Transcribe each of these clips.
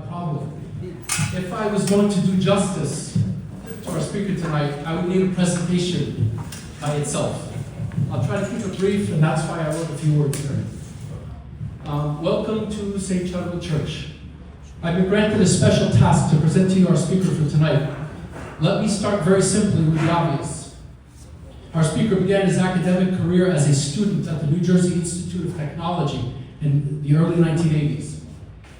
problem. If I was going to do justice to our speaker tonight, I would need a presentation by itself. I'll try to keep it brief, and that's why I wrote a few words here. Welcome to St. Chadwick Church. I've been granted a special task to present to you our speaker for tonight. Let me start very simply with the obvious. Our speaker began his academic career as a student at the New Jersey Institute of Technology in the early 1980s.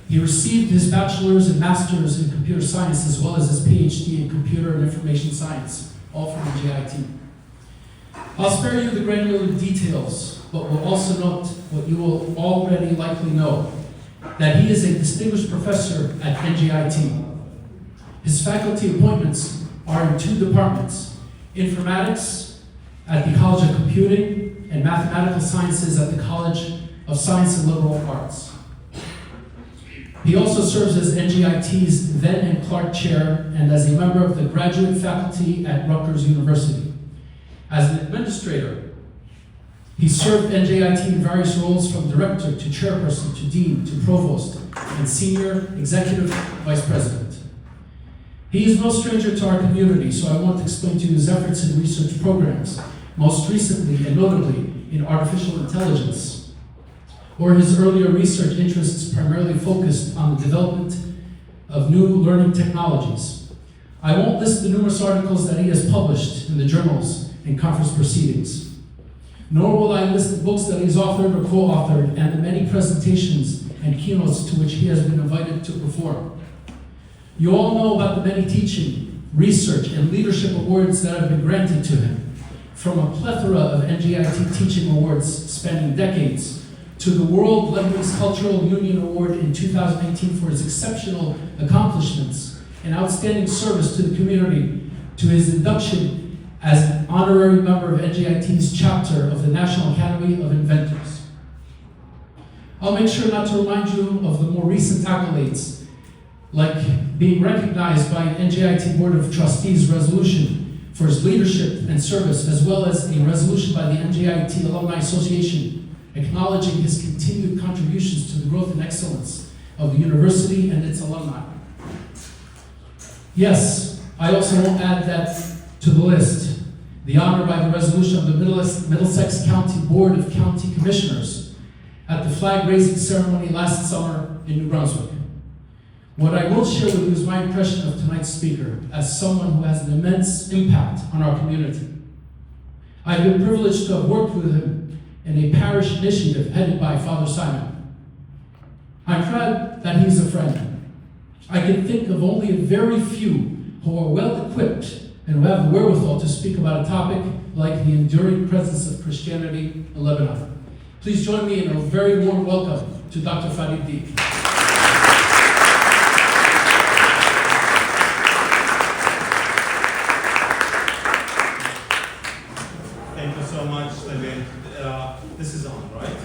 He received his bachelor's and master's in computer science, as well as his PhD in computer and information science, all from the GIT. I'll spare you the granular details, but will also note what you will already likely know, that he is a distinguished professor at NJIT. His faculty appointments are in two departments: informatics at the College of Computing and mathematical sciences at the College of Science and Liberal Arts. He also serves as NJIT's Venn and Clark Chair and as a member of the graduate faculty at Rutgers University. As an administrator, he served NJIT in various roles from director to chairperson to dean to provost and senior executive vice president. He is no stranger to our community, so I want to explain to you his efforts in research programs, most recently and notably in artificial intelligence, or his earlier research interests primarily focused on the development of new learning technologies. I won't list the numerous articles that he has published in the journals and conference proceedings, nor will I list the books that he's authored or co-authored and the many presentations and keynotes to which he has been invited to perform. You all know about the many teaching, research, and leadership awards that have been granted to him, from a plethora of NJIT teaching awards spanning decades, to the World Lebanese Cultural Union Award in 2018 for his exceptional accomplishments and outstanding service to the community, to his induction as an honorary member of NJIT's chapter of the National Academy of Inventors. I'll make sure not to remind you of the more recent accolades, like being recognized by an NJIT Board of Trustees resolution for his leadership and service, as well as a resolution by the NJIT Alumni Association acknowledging his continued contributions to the growth and excellence of the university and its alumni. Yes, I also won't add that to the list, the honor by the resolution of the Middlesex County Board of County Commissioners at the flag-raising ceremony last summer in New Brunswick. What I will share with you is my impression of tonight's speaker as someone who has an immense impact on our community. I've been privileged to have worked with him in a parish initiative headed by Father Simon. I'm proud that he's a friend. I can think of only a very few who are well-equipped and who have the wherewithal to speak about a topic like the enduring presence of Christianity in Lebanon. Please join me in a very warm welcome to Dr. Fadi Deek. Thank you so much, Levin. This is on, right?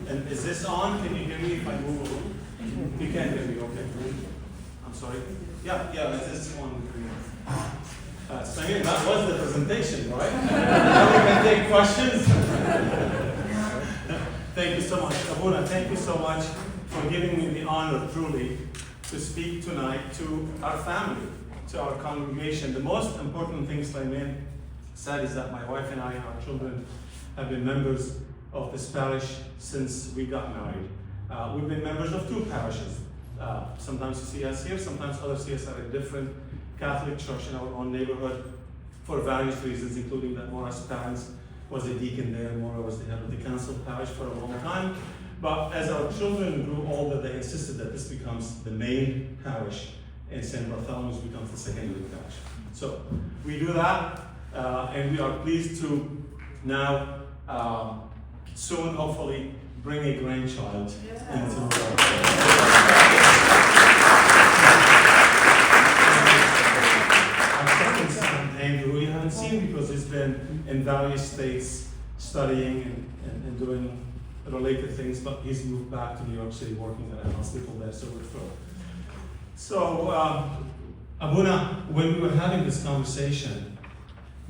And is this on? Can you hear me if I move a little? You can hear me, okay. I'm sorry. Yeah, this is on. So again, that was the presentation, right? Now we can take questions. Thank you so much. Abuna, thank you so much for giving me the honor, truly, to speak tonight to our family, to our congregation. The most important thing Sulaiman said is that my wife and I and our children have been members of this parish since we got married. We've been members of two parishes. Sometimes you see us here, sometimes others see us at a different Catholic church in our own neighborhood for various reasons, including that Maura's parents was a deacon there, and Maura was the head of the council parish for a long time. But as our children grew older, they insisted that this becomes the main parish, and St. Bartholomew's becomes the secondary parish. So we do that, and we are pleased to now soon, hopefully, bring a grandchild into our second son, Andrew, we haven't seen because he's been in various states studying and doing related things, but he's moved back to New York City working at a hospital there, so we're thrilled. So, Abuna, when we were having this conversation,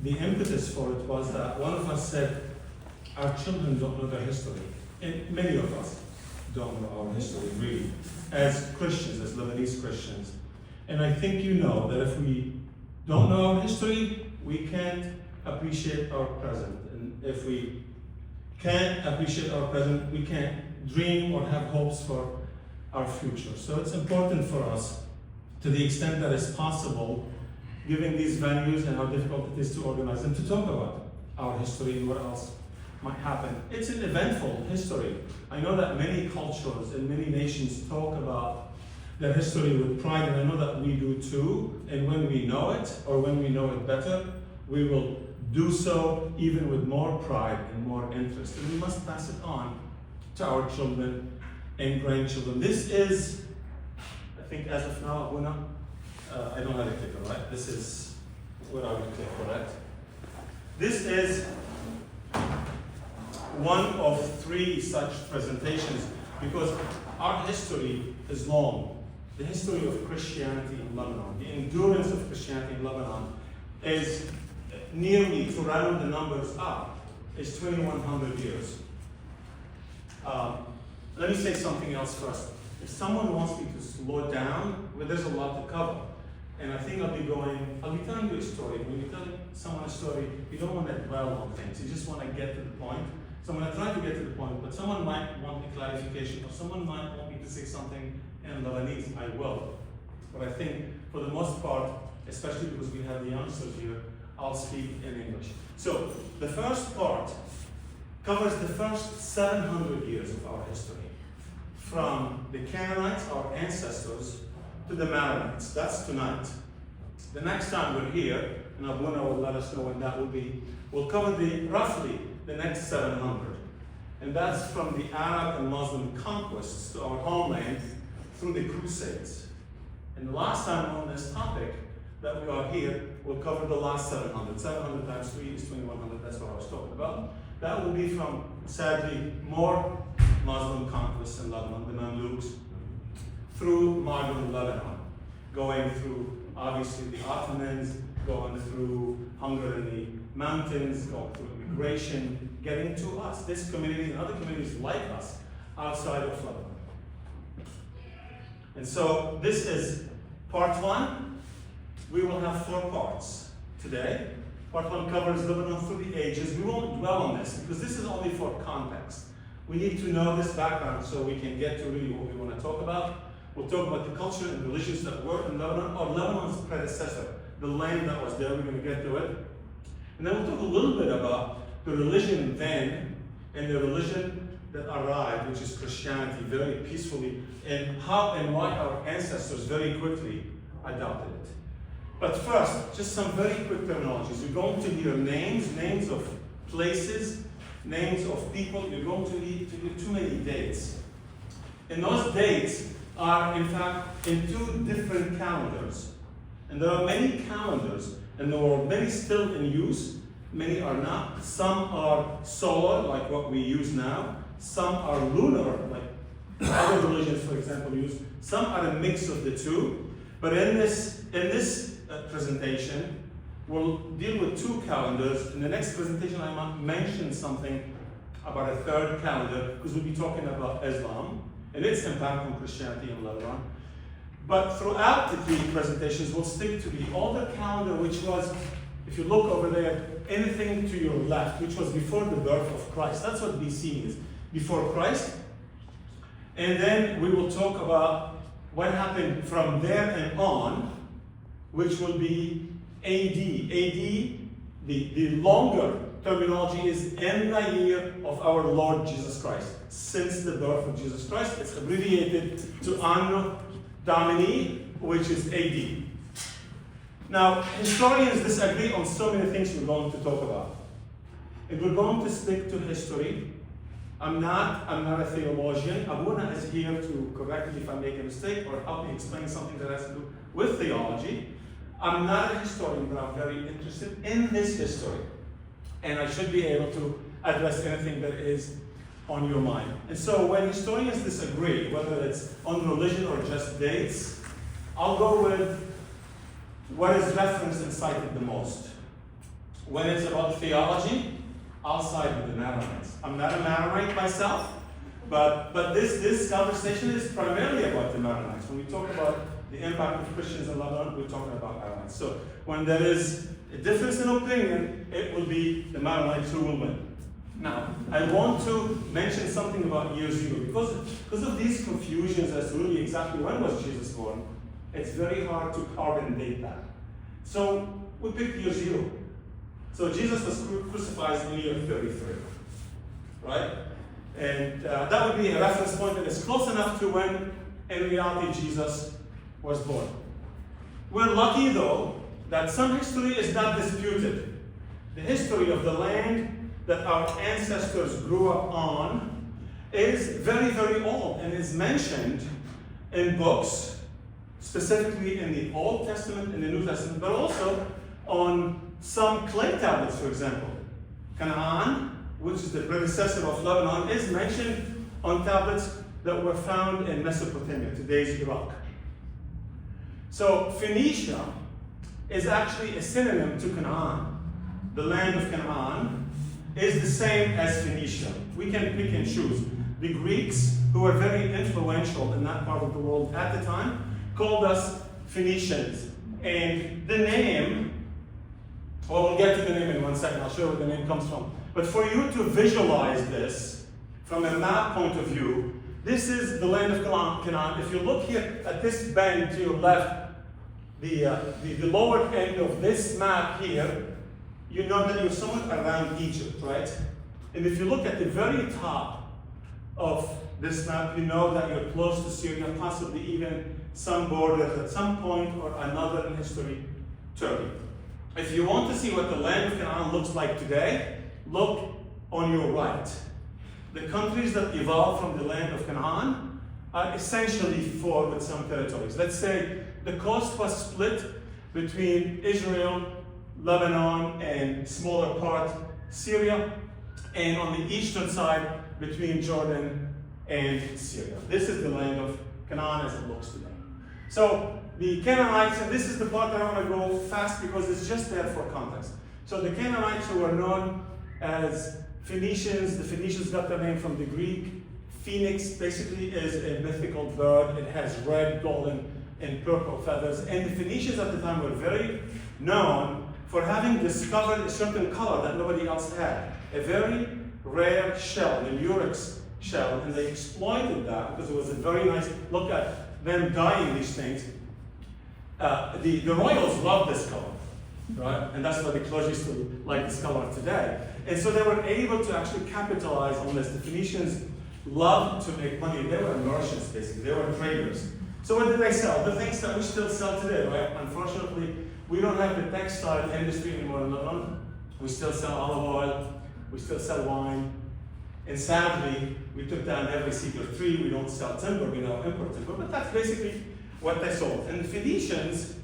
the impetus for it was that one of us said, our children don't know their history. And many of us don't know our history, really, as Christians, as Lebanese Christians. And I think you know that if we don't know our history, we can't appreciate our present. And if we can't appreciate our present, we can't dream or have hopes for our future. So it's important for us, to the extent that it's possible, given these venues and how difficult it is to organize them, to talk about our history and what else might happen. It's an eventful history. I know that many cultures and many nations talk about their history with pride, and I know that we do too. And when we know it, or when we know it better, we will do so even with more pride and more interest. And we must pass it on to our children and grandchildren. This is, I think as of now, Abuna, I don't have a clicker, right? This is what I would click, correct? This is one of 3 such presentations, because our history is long. The history of Christianity in Lebanon, the endurance of Christianity in Lebanon is nearly, to round the numbers up, is 2,100 years. Let me say something else first. If someone wants me to slow down, well, there's a lot to cover. And I think I'll be telling you a story. When you tell someone a story, you don't want to dwell on things. You just want to get to the point. So I'm going to try to get to the point, but someone might want a clarification, or someone might want me to say something in Lebanese. I will. But I think, for the most part, especially because we have the youngsters here, I'll speak in English. So the first part covers the first 700 years of our history, from the Canaanites, our ancestors, to the Maronites. That's tonight. The next time we're here, and Abuna will let us know when that will be, we'll cover roughly the next 700. And that's from the Arab and Muslim conquests to our homeland through the Crusades. And the last time on this topic that we are here, we'll cover the last 700. 700 times 3 is 2,100, that's what I was talking about. That will be from, sadly, more Muslim conquests in Lebanon, the Mamluks, through modern Lebanon, going through, obviously, the Ottomans, going through hunger in the mountains, going through immigration, getting to us, this community and other communities like us outside of Lebanon. And so this is part 1. We will have 4 parts today. Part 1 covers Lebanon through the ages. We won't dwell on this because this is only for context. We need to know this background so we can get to really what we want to talk about. We'll talk about the culture and religions that were in Lebanon, or Lebanon's predecessor, the land that was there. We're going to get to it. And then we'll talk a little bit about the religion then and the religion that arrived, which is Christianity, very peacefully, and how and why our ancestors very quickly adopted it. But first, just some very quick terminologies. You're going to hear names of places, names of people. You're going to hear too many dates. And those dates are, in fact, in 2 different calendars. And there are many calendars in the world, many still in use, many are not. Some are solar, like what we use now. Some are lunar, like other religions, for example, use. Some are a mix of the 2. But in this presentation, we'll deal with 2 calendars. In the next presentation, I might mention something about a 3rd calendar, because we'll be talking about Islam and its impact on Christianity in Lebanon. But throughout the 3 presentations, we'll stick to the older calendar, which was, if you look over there, anything to your left, which was before the birth of Christ. That's what BC means, before Christ. And then we will talk about what happened from there and on, which will be AD. AD, the longer terminology is in the year of our Lord Jesus Christ. Since the birth of Jesus Christ, it's abbreviated to Anno Domini, which is AD. Now, historians disagree on so many things we're going to talk about. And we're going to stick to history. I'm not a theologian. Abuna is here to correct me if I make a mistake or help me explain something that has to do with theology. I'm not a historian, but I'm very interested in this history. And I should be able to address anything that is on your mind. And so when historians disagree, whether it's on religion or just dates, I'll go with what is referenced and cited the most. When it's about theology, I'll side with the Maronites. I'm not a Maronite myself, But this conversation is primarily about the Maronites. When we talk about the impact of Christians in Lebanon, we're talking about Maronites. So when there is a difference in opinion, it will be the Maronites who will win. Now, I want to mention something about year zero, because of these confusions as to really exactly when was Jesus born. It's very hard to carbon date that. So we picked year zero. So Jesus was crucified in year 33, right? And that would be a reference point that is close enough to when, in reality, Jesus was born. We're lucky, though, that some history is not disputed. The history of the land that our ancestors grew up on is very, very old and is mentioned in books, specifically in the Old Testament and the New Testament, but also on some clay tablets, for example. Canaan, which is the predecessor of Lebanon, is mentioned on tablets that were found in Mesopotamia, today's Iraq. So Phoenicia is actually a synonym to Canaan. The land of Canaan is the same as Phoenicia. We can pick and choose. The Greeks, who were very influential in that part of the world at the time, called us Phoenicians. And the name, well, we'll get to the name in 1 second. I'll show you where the name comes from. But for you to visualize this from a map point of view, this is the land of Canaan. If you look here at this bend to your left, the lower end of this map here, you know that you're somewhat around Egypt, right? And if you look at the very top of this map, you know that you're close to Syria, possibly even some borders at some point or another in history, Turkey. If you want to see what the land of Canaan looks like today, look on your right. The countries that evolved from the land of Canaan are essentially four with some territories. Let's say the coast was split between Israel, Lebanon, and smaller part Syria, and on the eastern side between Jordan and Syria. This is the land of Canaan as it looks today. So the Canaanites, and this is the part that I want to go fast because it's just there for context. So the Canaanites, who were known as Phoenicians, the Phoenicians got their name from the Greek. Phoenix basically is a mythical bird. It has red, golden, and purple feathers. And the Phoenicians at the time were very known for having discovered a certain color that nobody else had. A very rare shell, the murex shell, and they exploited that because it was a very nice, look at them dyeing these things. The royals loved this color, right? And that's why the clergy still like this color today. And so they were able to actually capitalize on this. The Phoenicians loved to make money. They were merchants, basically. They were traders. So what did they sell? The things that we still sell today, right? Unfortunately, we don't have the textile industry anymore in Lebanon. We still sell olive oil. We still sell wine. And sadly, we took down every secret tree. We don't sell timber. We now import timber. But that's basically what they sold. And the Phoenicians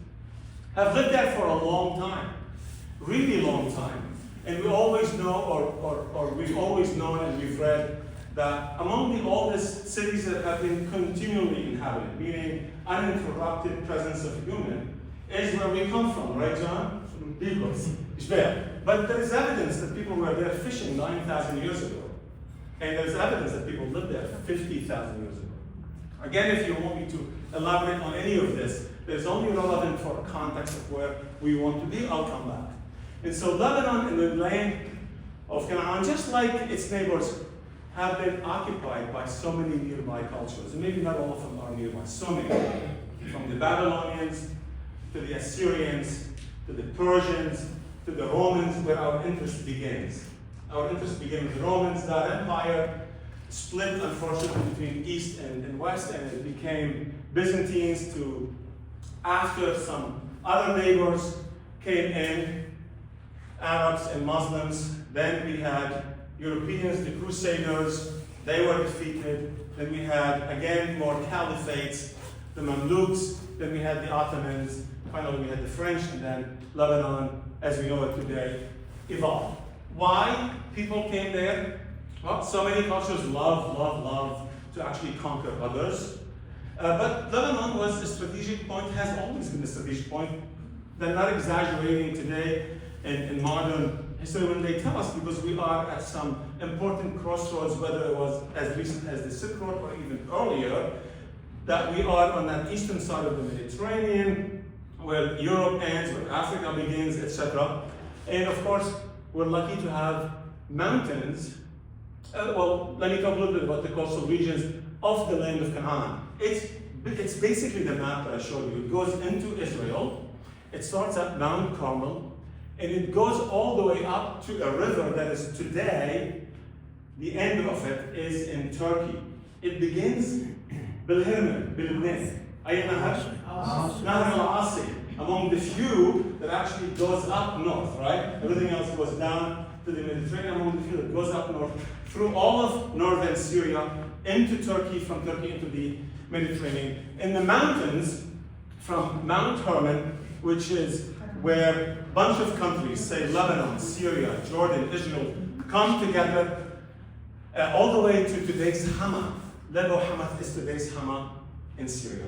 have lived there for a long time. Really long time. And we always know, or we've always known and we've read that among the oldest cities that have been continually inhabited, meaning uninterrupted presence of human, is where we come from, right, John? From Biblos, Ishbel. But there is evidence that people were there fishing 9,000 years ago. And there's evidence that people lived there 50,000 years ago. Again, if you want me to elaborate on any of this, it's only relevant for context of where we want to be. I'll come back. And so Lebanon and the land of Canaan, just like its neighbors, have been occupied by so many nearby cultures. And maybe not all of them are nearby, so many. From the Babylonians, to the Assyrians, to the Persians, to the Romans, where our interest begins. Our interest began with the Romans. That empire split, unfortunately, between East and West, and it became Byzantines to, after some other neighbors came in, Arabs and Muslims. Then we had Europeans, the Crusaders, they were defeated. Then we had, again, more caliphates, the Mamluks. Then we had the Ottomans. Finally, we had the French, and then Lebanon, as we know it today, evolved. Why people came there? Well, so many cultures love to actually conquer others. But Lebanon was a strategic point, has always been a strategic point. They're not exaggerating today in modern history when they tell us, because we are at some important crossroads, whether it was as recent as the Silk Road or even earlier, that we are on that eastern side of the Mediterranean, where Europe ends, where Africa begins, etc. And of course, we're lucky to have mountains. Well, let me talk a little bit about the coastal regions of the land of Canaan. It's basically the map that I showed you. It goes into Israel. It starts at Mount Carmel, and it goes all the way up to a river that is today, the end of it is in Turkey. It begins بالهرمن بلبنان أي نهر؟ نهر العاصي, among the few that actually goes up north, right? Everything else goes down to the Mediterranean, among the few that goes up north through all of northern Syria into Turkey, from Turkey into the Mediterranean. In the mountains, from Mount Hermon, which is where a bunch of countries, say Lebanon, Syria, Jordan, Israel, come together all the way to today's Hama. Lebo Hamath is today's Hama in Syria.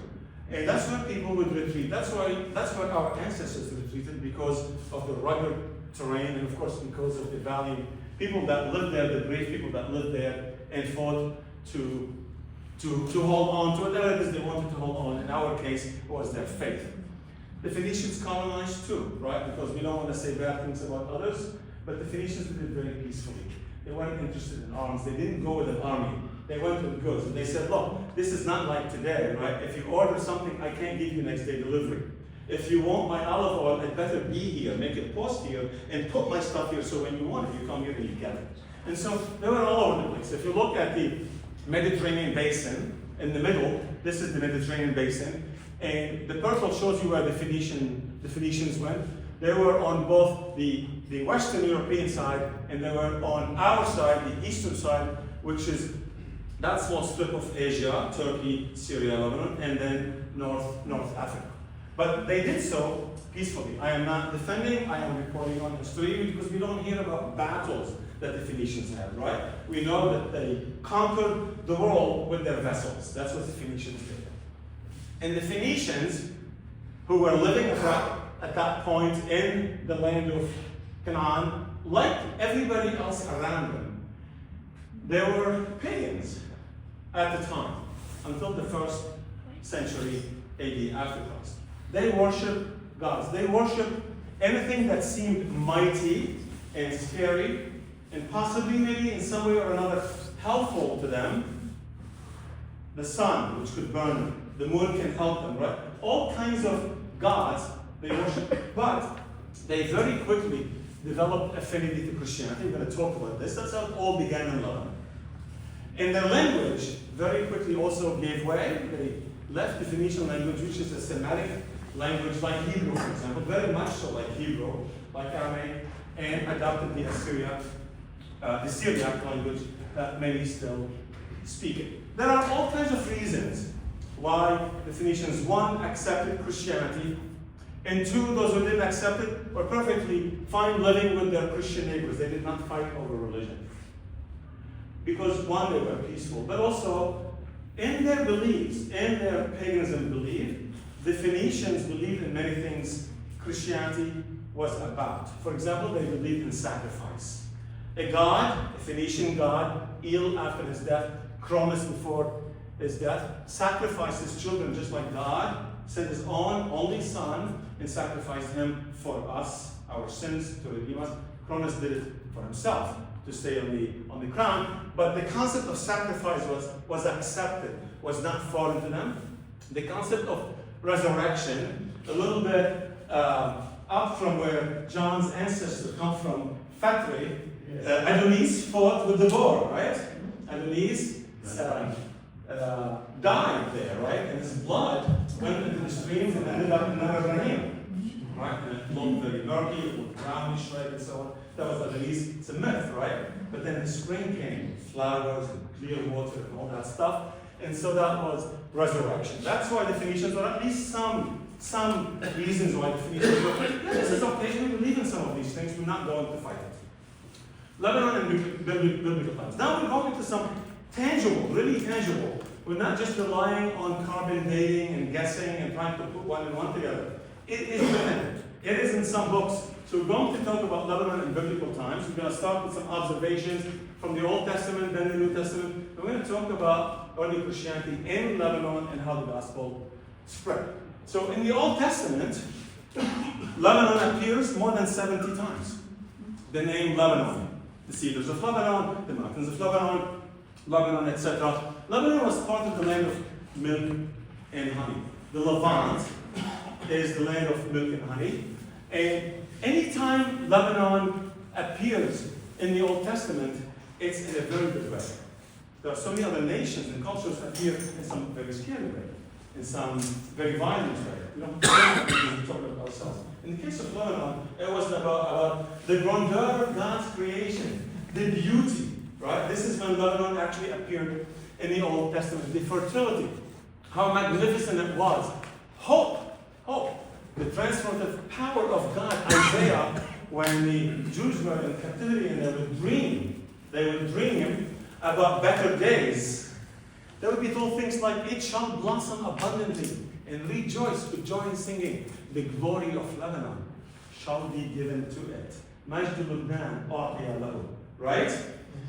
And that's where people would retreat. That's where our ancestors retreated, because of the rugged terrain, and of course because of the valiant people that lived there, the brave people that lived there and fought to hold on to whatever it is they wanted to hold on. In our case, it was their faith. The Phoenicians colonized too, right? Because we don't want to say bad things about others, but the Phoenicians did it very peacefully. They weren't interested in arms. They didn't go with an army. They went with goods. And they said, look, this is not like today, right? If you order something, I can't give you next day delivery. If you want my olive oil, it better be here. Make it post here and put my stuff here, so when you want it, you come here and you get it. And so they were all over the place. If you look at the Mediterranean basin in the middle, this is the Mediterranean basin, and the purple shows you where the Phoenicians went. They were on both the Western European side, and they were on our side, the eastern side, which is that small strip of Asia, Turkey, Syria, Lebanon, and then North Africa. But they did so peacefully. I am not defending, I am reporting on history, because we don't hear about battles that the Phoenicians had, right? We know that they conquered the world with their vessels. That's what the Phoenicians did. And the Phoenicians, who were living at that point in the land of Canaan, like everybody else around them, they were pagans at the time, until the 1st century AD, after Christ. They worshiped gods. They worshiped anything that seemed mighty and scary, and possibly maybe in some way or another helpful to them. The sun, which could burn them. The moon can help them, right? All kinds of gods they worship. But they very quickly developed affinity to Christianity. I'm going to talk about this. That's how it all began in Lebanon. And their language very quickly also gave way. They left the Phoenician language, which is a Semitic language like Hebrew, for example, very much so like Hebrew, like Aramaic, and adopted the Syriac language that many still speak it. There are all kinds of reasons why the Phoenicians, one, accepted Christianity, and two, those who didn't accept it were perfectly fine living with their Christian neighbors. They did not fight over religion. Because one, they were peaceful, but also in their beliefs, in their paganism belief, the Phoenicians believed in many things Christianity was about. For example, they believed in sacrifice. A god, a Phoenician god, ill after his death, Cronus before his death, sacrificed his children just like God sent his own only son and sacrificed him for us, our sins, to redeem us. Cronus did it for himself, to stay on the crown. But the concept of sacrifice was accepted, was not foreign to them. The concept of resurrection, a little bit up from where John's ancestors come from, Fatri, Adonis fought with the boar, right? Adonis died there, right? And his blood went into the streams and ended up in Lebanon, right? And it looked very murky, it looked brownish, right? And so on. That was Adonis. It's a myth, right? But then the spring came, flowers and clear water and all that stuff. And so that was resurrection. That's why the Phoenicians, or at least some reasons why the Phoenicians were, yeah, this is okay, we believe in some of these things, we're not going to fight it. Lebanon and biblical times. Now we're going to some tangible, really tangible. We're not just relying on carbon dating and guessing and trying to put one and one together. It is written. It is in some books. So we're going to talk about Lebanon in biblical times. We're going to start with some observations from the Old Testament, then the New Testament. We're going to talk about early Christianity in Lebanon and how the gospel spread. So in the Old Testament, Lebanon appears more than 70 times. The name Lebanon, the cedars of Lebanon, the mountains of Lebanon, etc. Lebanon was part of the land of milk and honey. The Levant is the land of milk and honey. And anytime Lebanon appears in the Old Testament, it's in a very good way. There are so many other nations and cultures that appear in some very scary way, in some very violent way. We don't talk about ourselves. In the case of Lebanon, it was about the grandeur of God's creation, the beauty, right? This is when Lebanon actually appeared in the Old Testament. The fertility, how magnificent it was. Hope. The transformative power of God. Isaiah, when the Jews were in captivity and they would dream about better days. They would be told things like, it shall blossom abundantly and rejoice with joy and singing. The glory of Lebanon shall be given to it. Majd Lubnan a'tiya lahu. Right?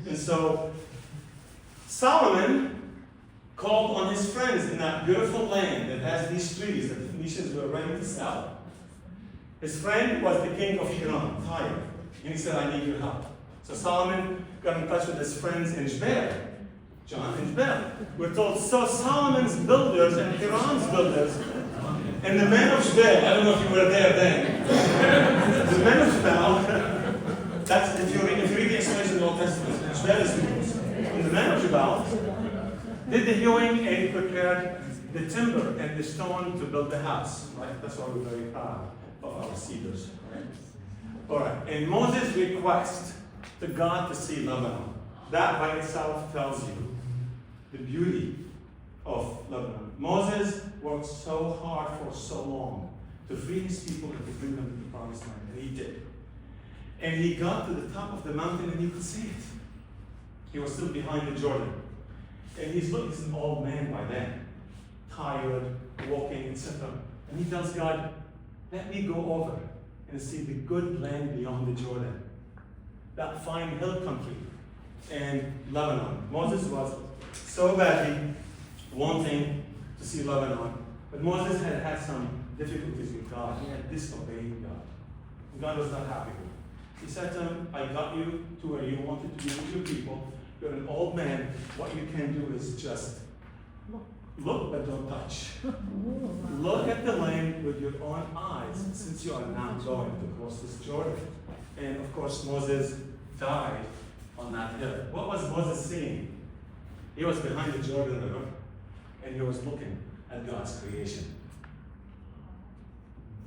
And so Solomon called on his friends in that beautiful land that has these trees that the Phoenicians were ready to sell. His friend was the king of Hiram, Tyre. And he said, I need your help. So Solomon got in touch with his friends in Jebel, John and Jebel. We're told, so Solomon's builders and Hiram's builders, and the men of Jebel, I don't know if you were there then, the men of Jebel, that's if you read the explanation of the Old Testament, Jebel is Hebrews. And the men of Jebel did the hewing and prepared the timber and the stone to build the house. Right? That's why we're very proud of our cedars. Right? All right. And Moses' request to God to see Lebanon, that by itself tells you the beauty of Lebanon. Moses worked so hard for so long to free his people and to bring them to the promised land, and he did. And he got to the top of the mountain and he could see it. He was still behind the Jordan. And he's an old man by then, tired, walking, etc. And he tells God, let me go over and see the good land beyond the Jordan, that fine hill country in Lebanon. Moses was so badly wanting to see Lebanon, but Moses had some difficulties with God. He had disobeyed God. And God was not happy with him. He said to him, I got you to where you wanted to be with your people. You're an old man. What you can do is just look but don't touch. Look at the land with your own eyes, since you are now going to cross this Jordan. And of course, Moses died on that hill. What was Moses seeing? He was behind the Jordan River, and he was looking at God's creation.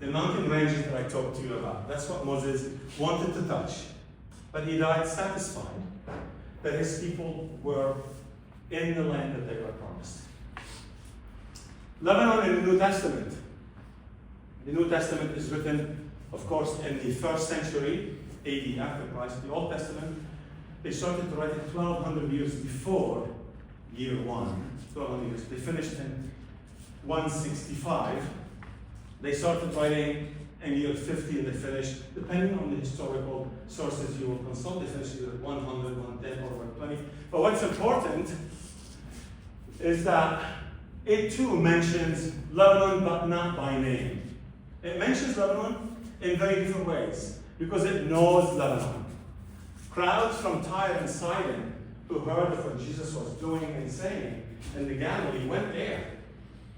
The mountain ranges that I talked to you about, that's what Moses wanted to touch. But he died satisfied that his people were in the land that they were promised. Lebanon in the New Testament. The New Testament is written, of course, in the 1st century AD after Christ. The Old Testament, they started to write it 1,200 years before year 1. 1,200 years. They finished in 165. They started writing in year 50 and they finished, depending on the historical sources you will consult, they finished either 100, 110, or 120. But what's important is that it too mentions Lebanon, but not by name. It mentions Lebanon in very different ways, because it knows Lebanon. Crowds from Tyre and Sidon who heard of what Jesus was doing and saying in the Galilee went there.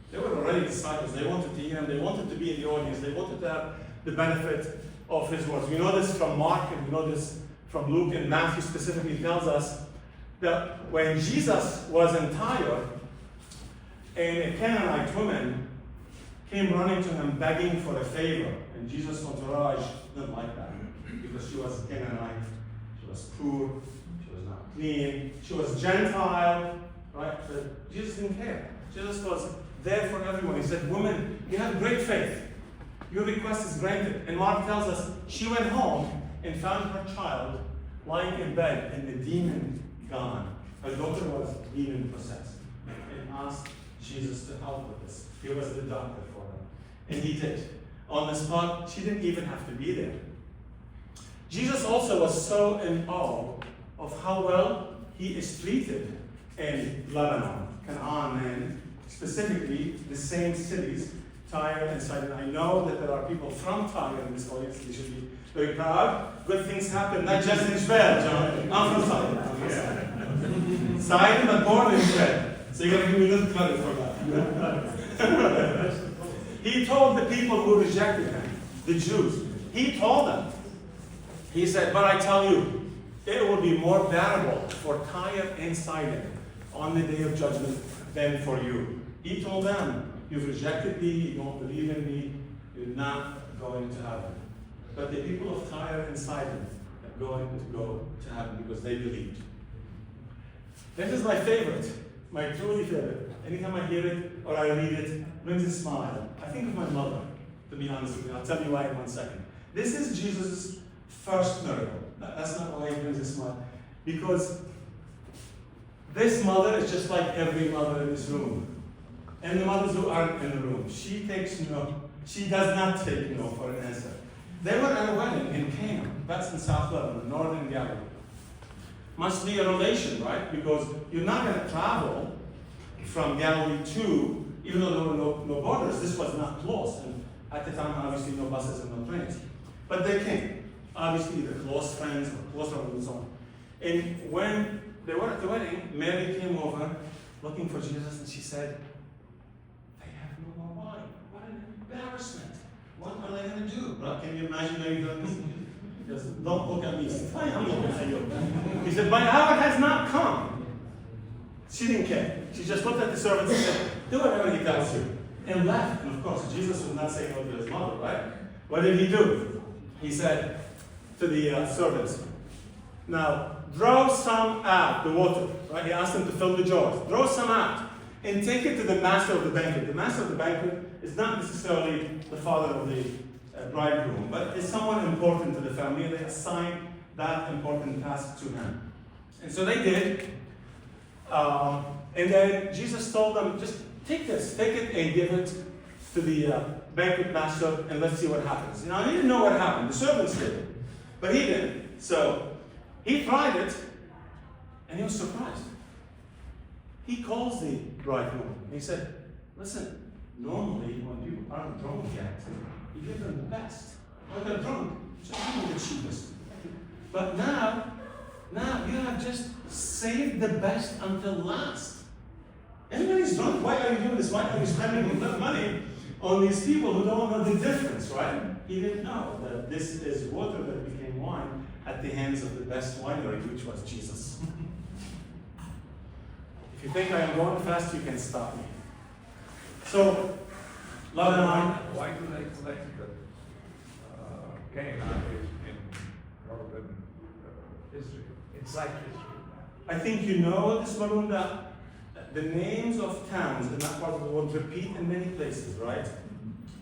They were already disciples. They wanted to hear him. They wanted to be in the audience. They wanted to have the benefit of his words. We know this from Mark, and we know this from Luke, and Matthew specifically tells us that when Jesus was in Tyre, and a Canaanite woman came running to him begging for a favor, and Jesus' entourage didn't like that because she was a Canaanite, she was poor, she was not clean, she was Gentile, right? But Jesus didn't care. Jesus was there for everyone. He said, woman, you have great faith. Your request is granted. And Mark tells us she went home and found her child lying in bed and the demon gone. Her daughter was demon possessed and asked Jesus to help with this. He was the doctor for her. And he did. On the spot, she didn't even have to be there. Jesus also was so in awe of how well he is treated in Lebanon, Canaan, and specifically the same cities, Tyre and Sidon. I know that there are people from Tyre in this audience. They should be very proud. Good things happen, not just in Israel, John. I'm from Sidon. Sidon, but born in Israel. So you're going to give me a little credit for that. He told the people who rejected him, the Jews, he told them, he said, but I tell you, it will be more bearable for Tyre and Sidon on the day of judgment than for you. He told them, you've rejected me, you don't believe in me, you're not going to heaven. But the people of Tyre and Sidon are going to go to heaven because they believed. This is my favorite, my truly favorite. Anytime I hear it or I read it brings a smile. I think of my mother, to be honest with you. I'll tell you why in 1 second. This is Jesus' first miracle. That's not why he brings a smile. Because this mother is just like every mother in this room. And the mothers who aren't in the room. She takes no. She does not take no for an answer. They were at a wedding in Cana. That's in South Lebanon, northern Galilee. Must be a relation, right? Because you're not going to travel from Galilee to, even though there were no borders, this was not close. And at the time, obviously, no buses and no trains. But they came. Obviously, they're close friends or close relatives and so on. And when they were at the wedding, Mary came over looking for Jesus and she said, they have no more wine. What an embarrassment. What are they going to do? Right? Can you imagine Mary doing this? Yes, don't look at me. I'm looking at you. He said, my hour has not come. She didn't care. She just looked at the servants and said, do whatever he tells you. And left. And of course, Jesus was not saying no to his mother, right? What did he do? He said to the servants, now, draw some out, the water, right? He asked them to fill the jars. Draw some out and take it to the master of the banquet. The master of the banquet is not necessarily the father of the bridegroom, but is someone important to the family, and they assign that important task to him. And so they did. And then Jesus told them, just take this, take it and give it to the banquet master, and let's see what happens. Now, he didn't know what happened. The servants did, but he didn't. So he tried it, and he was surprised. He calls the bridegroom. He said, listen, normally when people aren't drunk yet, you give them the best. When they're drunk, just give them the cheapest. But now you have just saved the best until last. Anybody's drunk, why are you doing this? Why are you spending money on these people who don't know the difference, right? He didn't know that this is water that became wine at the hands of the best winery, which was Jesus. If you think I am going fast, you can stop me. So, Lebanon. Why do they collect the Canaanite rather than history, inside history? I think you know this, Maroon, that the names of towns in that part of the world repeat in many places, right?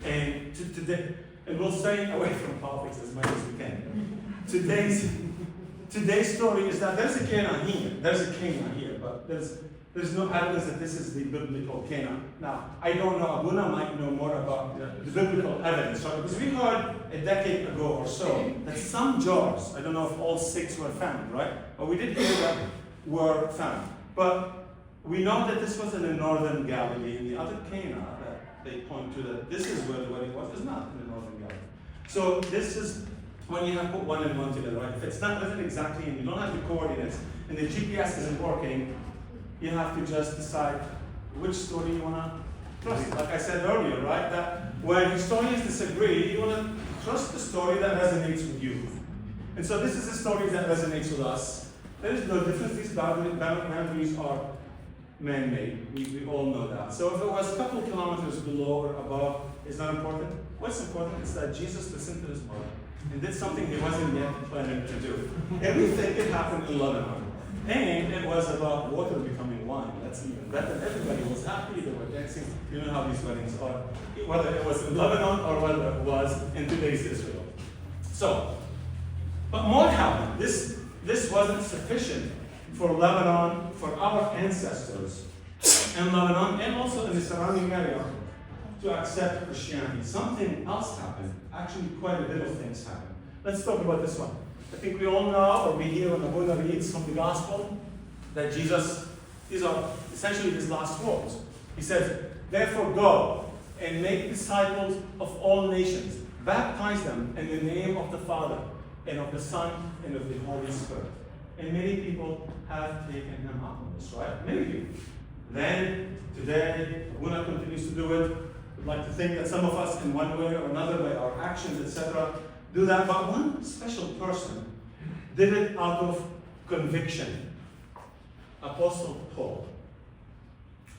And today, and we'll stay away from politics as much as we can. Today's story is that there's a Canaan here. There's a Canaan here, but there's no evidence that this is the biblical Canaan. Now, I don't know, Abuna might know more about the biblical evidence, right? Because we heard a decade ago or so that some jars, I don't know if all 6 were found, right? But we did hear that were found. But we know that this was in the northern Galilee, and the other Canaan that they point to that this is where the wedding was, is not in the northern Galilee. So this is when you have put 1 and 1 together, right? If it's not written exactly and you don't have the coordinates and the GPS isn't working, you have to just decide which story you want to trust. Like I said earlier, right? That when historians disagree, you want to trust the story that resonates with you. And so this is a story that resonates with us. There is no difference. These boundaries are man-made. We all know that. So if it was a couple of kilometers below or above, it's not important. What's important is that Jesus listened to his mother and did something he wasn't yet planning to do. And we think it happened in Lebanon. And it was about water becoming wine. That's even better. Everybody was happy. They were dancing. You know how these weddings are. Whether it was in Lebanon or whether it was in today's Israel. So, but more happened. This wasn't sufficient for Lebanon, for our ancestors in Lebanon and also in the surrounding area to accept Christianity. Something else happened. Actually, quite a bit of things happened. Let's talk about this one. I think we all know, or we hear when Abuna reads from the Gospel, that Jesus, these are essentially his last words. He says, therefore go and make disciples of all nations. Baptize them in the name of the Father, and of the Son, and of the Holy Spirit. And many people have taken him up on this, right? Many people. Then, today, Abuna continues to do it. We'd like to think that some of us, in one way or another, by our actions, etc., do that. But one special person did it out of conviction. Apostle Paul.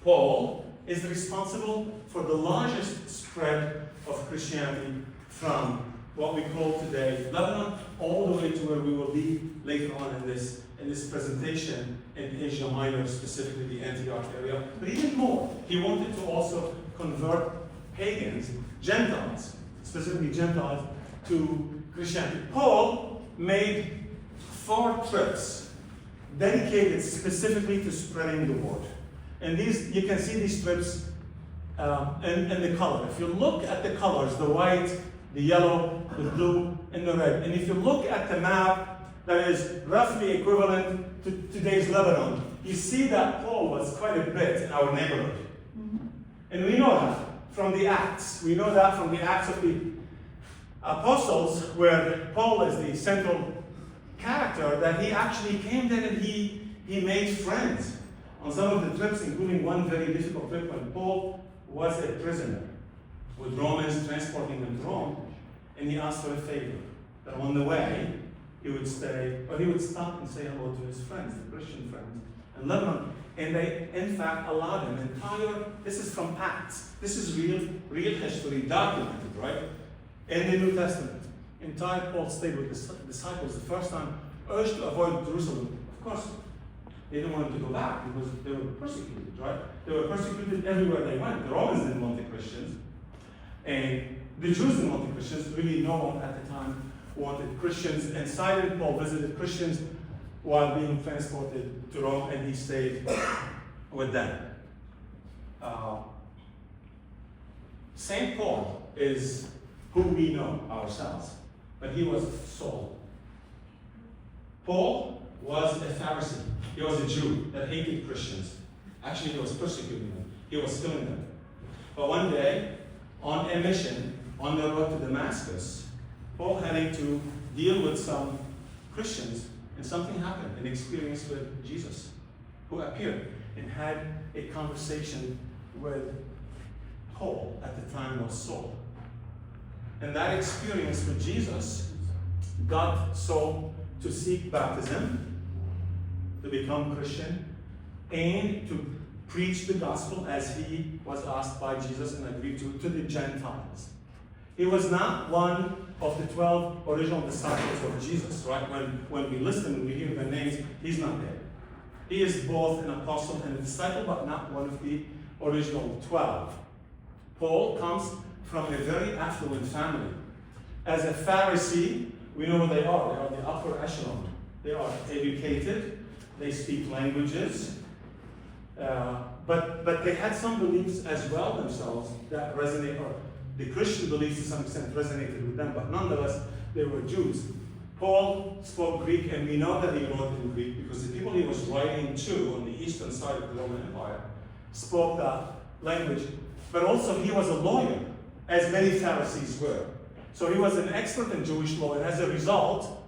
Paul is responsible for the largest spread of Christianity from what we call today Lebanon, all the way to where we will be later on in this presentation in Asia Minor, specifically the Antioch area. But even more, he wanted to also convert pagans, Gentiles, specifically Gentiles, to Christianity. Paul made 4 trips dedicated specifically to spreading the word. And these, you can see these trips in the color. If you look at the colors, the white, the yellow, the blue, and the red, and if you look at the map that is roughly equivalent to today's Lebanon, you see that Paul was quite a bit in our neighborhood. And we know that from the Acts. We know that from the Acts of the Apostles, where Paul is the central character, that he actually came there and he made friends on some of the trips, including one very difficult trip when Paul was a prisoner with Romans transporting him to Rome, and he asked for a favor, that on the way he would stay, or he would stop and say hello to his friends, the Christian friends in Lebanon. And they, in fact, allowed him this is from Acts, this is real history, documented, right? In the New Testament. Entire Paul stayed with the disciples the first time, urged to avoid Jerusalem. Of course, they didn't want him to go back because they were persecuted, right? They were persecuted everywhere they went. The Romans didn't want the Christians. And the Jews didn't want the Christians. Really, no one at the time wanted Christians. And Simon Paul visited Christians while being transported to Rome, and he stayed with them. St. Paul is who we know ourselves, but he was Saul. Paul was a Pharisee. He was a Jew that hated Christians. Actually, he was persecuting them. He was killing them. But one day, on a mission, on the road to Damascus, Paul having to deal with some Christians, and something happened, an experience with Jesus, who appeared and had a conversation with Paul, at the time was Saul. And that experience with Jesus got Saul to seek baptism, to become Christian, and to preach the gospel as he was asked by Jesus and agreed to the Gentiles. He was not one of the 12 original disciples of Jesus, right? When we listen, when we hear their names, he's not there. He is both an apostle and a disciple, but not one of the original 12. Paul comes from a very affluent family. As a Pharisee, we know who they are. They are the upper echelon. They are educated. They speak languages. But they had some beliefs as well themselves that resonate, or the Christian beliefs to some extent resonated with them, but nonetheless, they were Jews. Paul spoke Greek, and we know that he wrote in Greek because the people he was writing to on the eastern side of the Roman Empire spoke that language. But also, he was a lawyer, as many Pharisees were. So he was an expert in Jewish law, and as a result,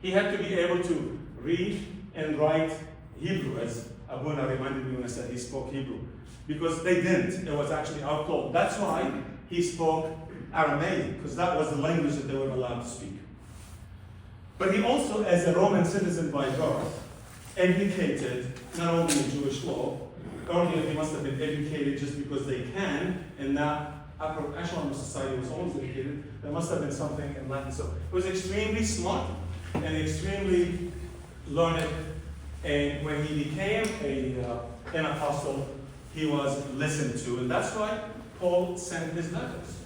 he had to be able to read and write Hebrew, as Abuna reminded me when I said he spoke Hebrew. Because they didn't. It was actually outlawed. That's why he spoke Aramaic, because that was the language that they were allowed to speak. But he also, as a Roman citizen by birth, educated not only in Jewish law, earlier he must have been educated just because they can, and that upper echelon of society was always educated. There must have been something in Latin. So he was extremely smart and extremely learned. And when he became an apostle, he was listened to. And that's why Paul sent his letters.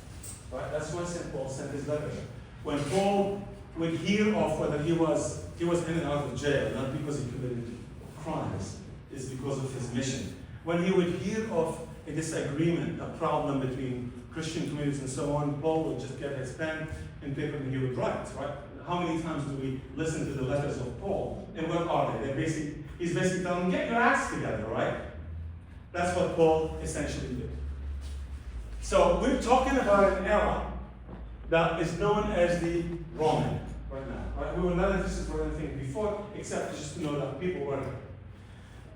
Right? That's why St. Paul sent his letters. When Paul would hear of whether he was in and out of jail, not because he committed crimes, is because of his mission. When he would hear of a disagreement, a problem between Christian communities and so on, Paul would just get his pen and paper and he would write, right? how many times do we listen to the letters of Paul? And what are they? He's basically telling them, get your acts together, right? That's what Paul essentially did. So we're talking about an era that is known as the Roman right now. Right? We were not interested for anything before, except just to know that people were.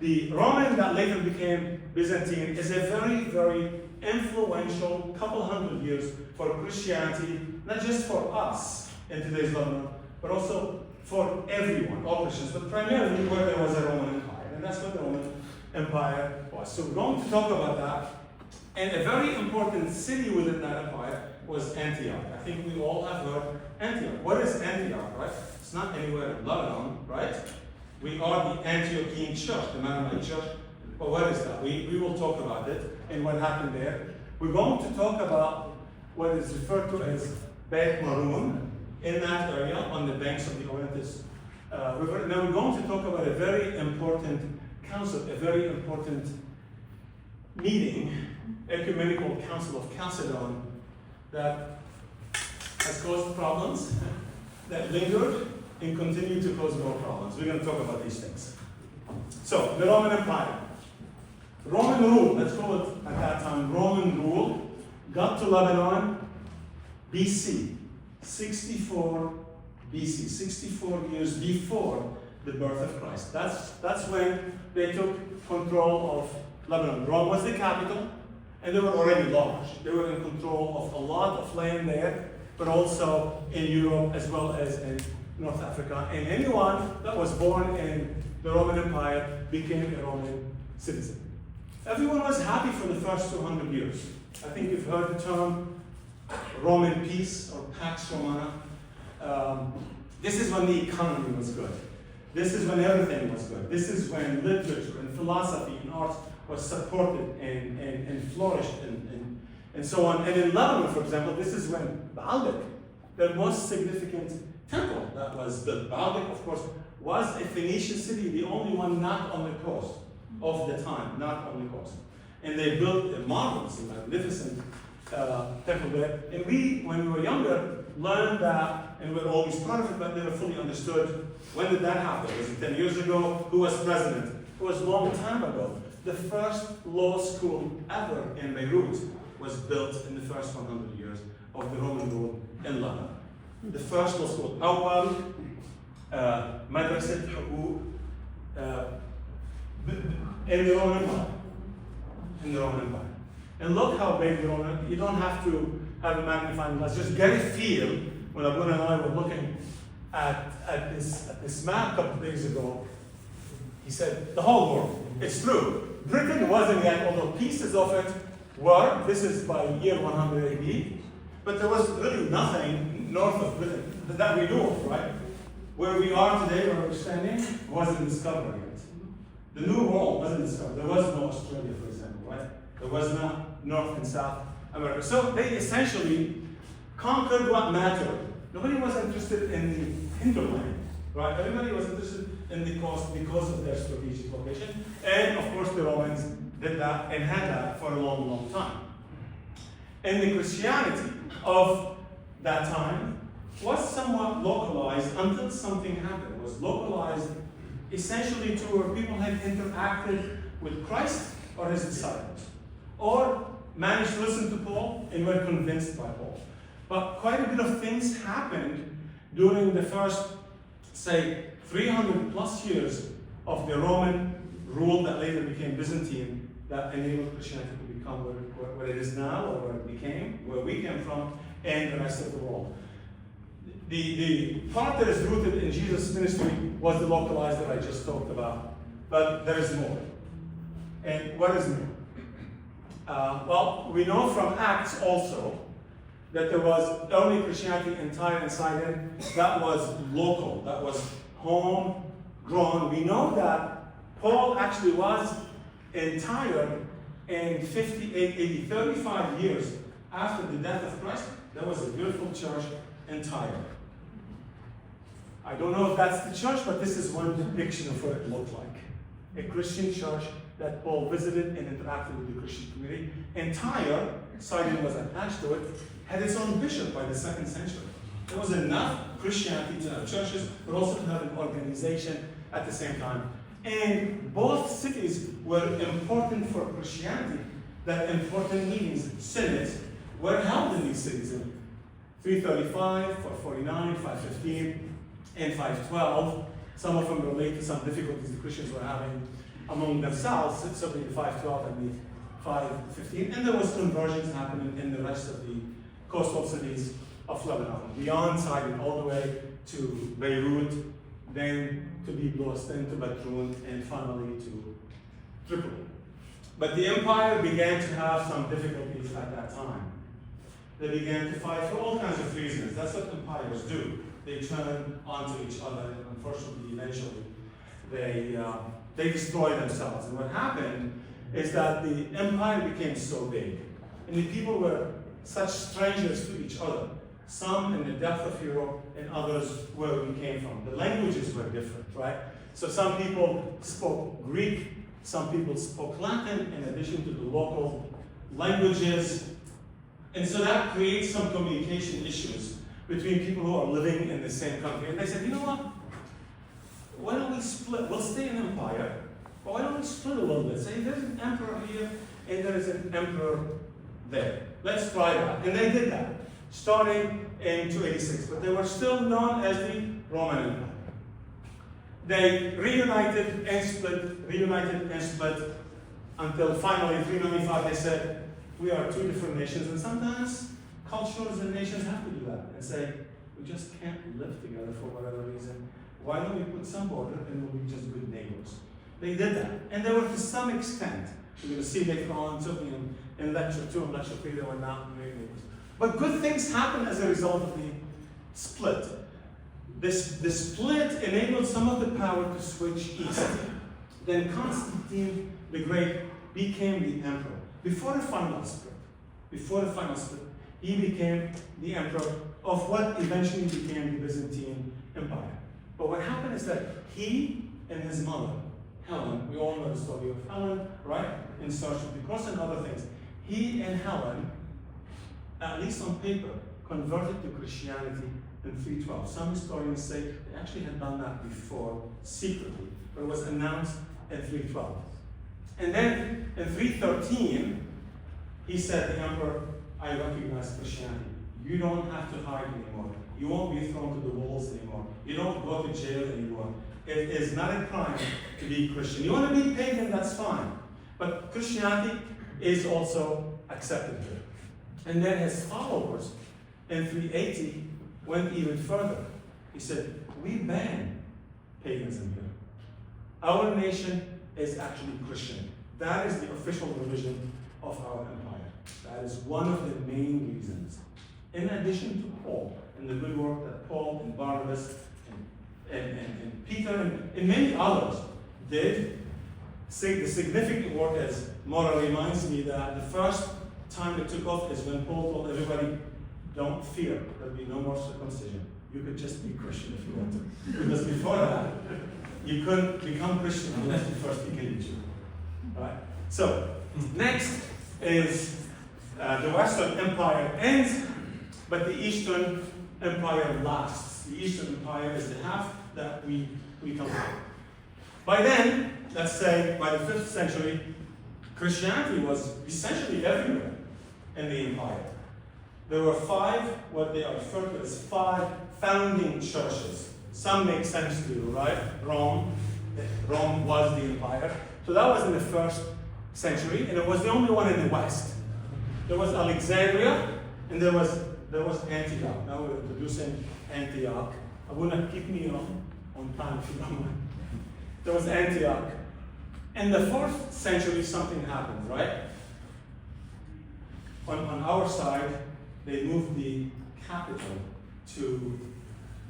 The Roman that later became Byzantine is a very, very influential couple hundred years for Christianity, not just for us in today's Lebanon, but also for everyone, all Christians, but primarily where there was a Roman Empire. And that's what the Roman Empire was. So we're going to talk about that. And a very important city within that empire was Antioch. I think we all have heard Antioch. What is Antioch, right? It's not anywhere in Lebanon, right? We are the Antiochian church, the Maronite church. But what is that? We will talk about it and what happened there. We're going to talk about what is referred to as Beit Maroon in that area on the banks of the Orontes River. Now we're going to talk about a very important council, a very important meeting, Ecumenical Council of Chalcedon, that has caused problems, that lingered, and continue to cause more problems. We're going to talk about these things. So, the Roman Empire. Roman rule, let's call it at that time, Roman rule, got to Lebanon BC, 64 BC, 64 years before the birth of Christ. That's when they took control of Lebanon. Rome was the capital, and they were already large. They were in control of a lot of land there, but also in Europe as well as in North Africa. And anyone that was born in the Roman Empire became a Roman citizen. Everyone was happy for the first 200 years. I think you've heard the term Roman peace or Pax Romana. This is when the economy was good. This is when everything was good. This is when literature and philosophy and art was supported and flourished and so on. And in Lebanon, for example, this is when Baalbek, the most significant temple that was built. Baalbek, of course, was a Phoenician city, the only one not on the coast of the time, not on the coast. And they built a marvelous, magnificent temple there. And we, when we were younger, learned that, and we were always proud of it, but never fully understood, when did that happen? Was it 10 years ago? Who was president? It was a long time ago. The first law school ever in Beirut was built in the first 100 years of the Roman rule in Lebanon. The first law school, أول مدرسة حقوق in the Roman Empire. In the Roman Empire. And look how big the Roman, you don't have to have a magnifying glass, just get a feel. When Abuna and I were looking at this map a couple of days ago, he said, the whole world. It's true. Britain wasn't yet, although pieces of it were. This is by year 100 AD. But there was really nothing north of Britain that we knew of, right? Where we are today, where we're standing, wasn't discovered yet. The New World wasn't discovered. There was no Australia, for example, right? There was no North and South America. So they essentially conquered what mattered. Nobody was interested in the hinterland, right? Everybody was interested in the coast because of their strategic location. And of course, the Romans did that and had that for a long, long time. And the Christianity of that time was somewhat localized until something happened. It was localized essentially to where people had interacted with Christ or his disciples, or managed to listen to Paul and were convinced by Paul. But quite a bit of things happened during the first, say, 300 plus years of the Roman rule that later became Byzantine, that enabled Christianity to become what it is now, or what it became, where we came from, and the rest of the world. The part that is rooted in Jesus' ministry was the localized that I just talked about, but there is more. And what is more? Well, we know from Acts also that there was early Christianity in Tyre and Sidon that was local, that was homegrown. We know that Paul actually was in Tyre in 58 AD, 35 years after the death of Christ. There was a beautiful church in Tyre. I don't know if that's the church, but this is one depiction of what it looked like. A Christian church that Paul visited and interacted with the Christian community. And Tyre, Sidon was attached to it, had its own bishop by the 2nd century. There was enough Christianity to have churches, but also to have an organization at the same time. And both cities were important for Christianity. That important meetings, synods, were held in these cities in 335, 449, 515, and 512. Some of them relate to some difficulties the Christians were having among themselves, certainly the 512 and the 515. And there was conversions happening in the rest of the coastal cities of Lebanon, beyond Sidon, all the way to Beirut, then to Byblos, then to Batroun, and finally to Tripoli. But the empire began to have some difficulties at that time. They began to fight for all kinds of reasons. That's what empires do. They turn onto each other, and unfortunately, eventually, they destroy themselves. And what happened is that the empire became so big, and the people were such strangers to each other. Some in the depth of Europe, and others where we came from. The languages were different, right? So some people spoke Greek, some people spoke Latin in addition to the local languages. And so that creates some communication issues between people who are living in the same country. And they said, you know what? Why don't we split? We'll stay an empire, but why don't we split a little bit? Say there's an emperor here and there's an emperor there. Let's try that. And they did that, starting in 286. But they were still known as the Roman Empire. They reunited and split, until finally in 395 they said, we are two different nations, and sometimes cultures and nations have to do that and say, we just can't live together for whatever reason. Why don't we put some border and we'll be just good neighbors? They did that, and they were to some extent, we're going to see later on, certainly in lecture 2 and lecture 3, they were not very neighbors. But good things happened as a result of the split. The split enabled some of the power to switch east. Then Constantine the Great became the emperor. Before the final split, he became the emperor of what eventually became the Byzantine Empire. But what happened is that he and his mother, Helen, we all know the story of Helen, right? In Search of the Cross and other things. He and Helen, at least on paper, converted to Christianity in 312. Some historians say they actually had done that before secretly, but it was announced in 312. And then in 313, he said, the emperor, I recognize Christianity. You don't have to hide anymore. You won't be thrown to the walls anymore. You don't go to jail anymore. It is not a crime to be Christian. You want to be pagan, that's fine. But Christianity is also accepted here. And then his followers in 380 went even further. He said, we ban paganism here. Our nation is actually Christian. That is the official religion of our empire. That is one of the main reasons. In addition to Paul and the good work that Paul and Barnabas and Peter and many others did, the significant work, as Mora reminds me, that the first time it took off is when Paul told everybody, don't fear, there'll be no more circumcision. You could just be Christian if you want to. Because before that, you couldn't become Christian unless you first became a Jew. Right? So, next is the Western Empire ends, but the Eastern Empire lasts. The Eastern Empire is the half that we come from. By then, let's say by the 5th century, Christianity was essentially everywhere in the empire. There were 5, what they are referred to as 5 founding churches. Some make sense to you, right? Rome was the empire. So that was in the 1st century, and it was the only one in the West. There was Alexandria, and there was Antioch. Now we're introducing Antioch. I want to keep me on time if you don't mind. There was Antioch. In the 4th century, something happened, right? On our side, they moved the capital to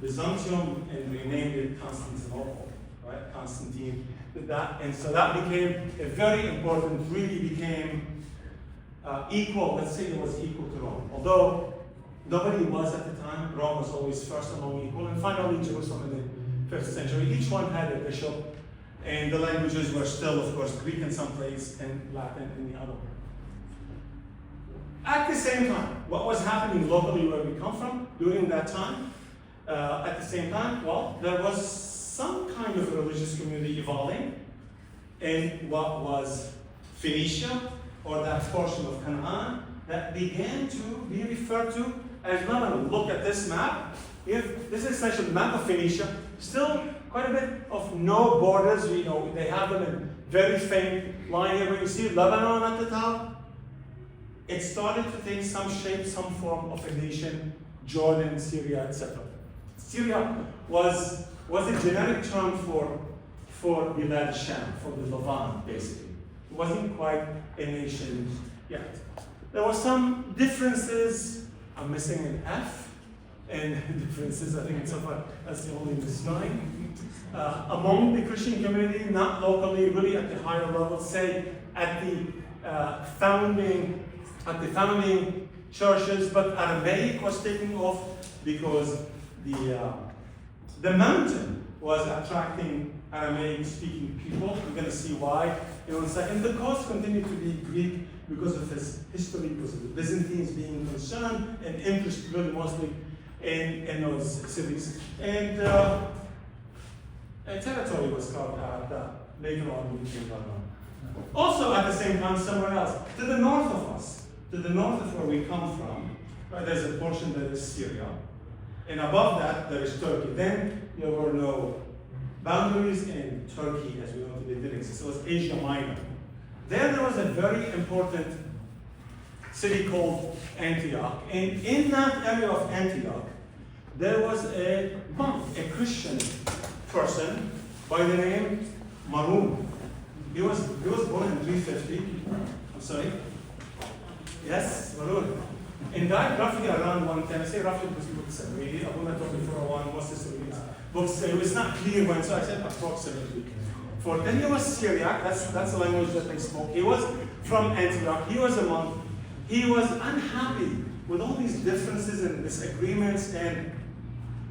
Byzantium and renamed it Constantinople, right? Constantine did that, and so that became a very important, really became equal, let's say it was equal to Rome. Although nobody was at the time, Rome was always first among equal, and finally Jerusalem in the 5th century. Each one had a bishop, and the languages were still, of course, Greek in some place and Latin in the other one. At the same time, what was happening locally where we come from during that time At the same time, well, there was some kind of religious community evolving in what was Phoenicia, or that portion of Canaan, that began to be referred to as Lebanon. Look at this map. If this is essentially the map of Phoenicia, still quite a bit of no borders. You know, they have them in very faint line here where you see Lebanon at the top. It started to take some shape, some form of a nation, Jordan, Syria, etc. Syria was a generic term for Bilad Sham, for the Levant, basically. It wasn't quite a nation yet. There were some differences. I'm missing an F, and differences, I think so far that's the only misspelling. Among the Christian community, not locally, really at the higher level, say at the founding churches, but Aramaic was taking off because the mountain was attracting Aramaic-speaking people. We're going to see why in 1 second. The coast continued to be Greek because of its history, because of the Byzantines being concerned and interested really mostly in those cities. And territory was carved out later on became Lebanon. Also at the same time, somewhere else, to the north of us, to the north of where we come from, right, there's a portion that is Syria. And above that, there is Turkey. Then there were no boundaries in Turkey, as we know today, didn't exist. It was Asia Minor. There was a very important city called Antioch. And in that area of Antioch, there was a monk, a Christian person by the name Maroon. He was born in 350. I'm sorry. Yes, Maroon. And died roughly around 110. I say roughly because people said maybe. Abu told me for a while, most historians books say it was not clear when, so I said approximately. For then he was Syriac, that's the language that they spoke. He was from Antioch, he was a monk. He was unhappy with all these differences and disagreements and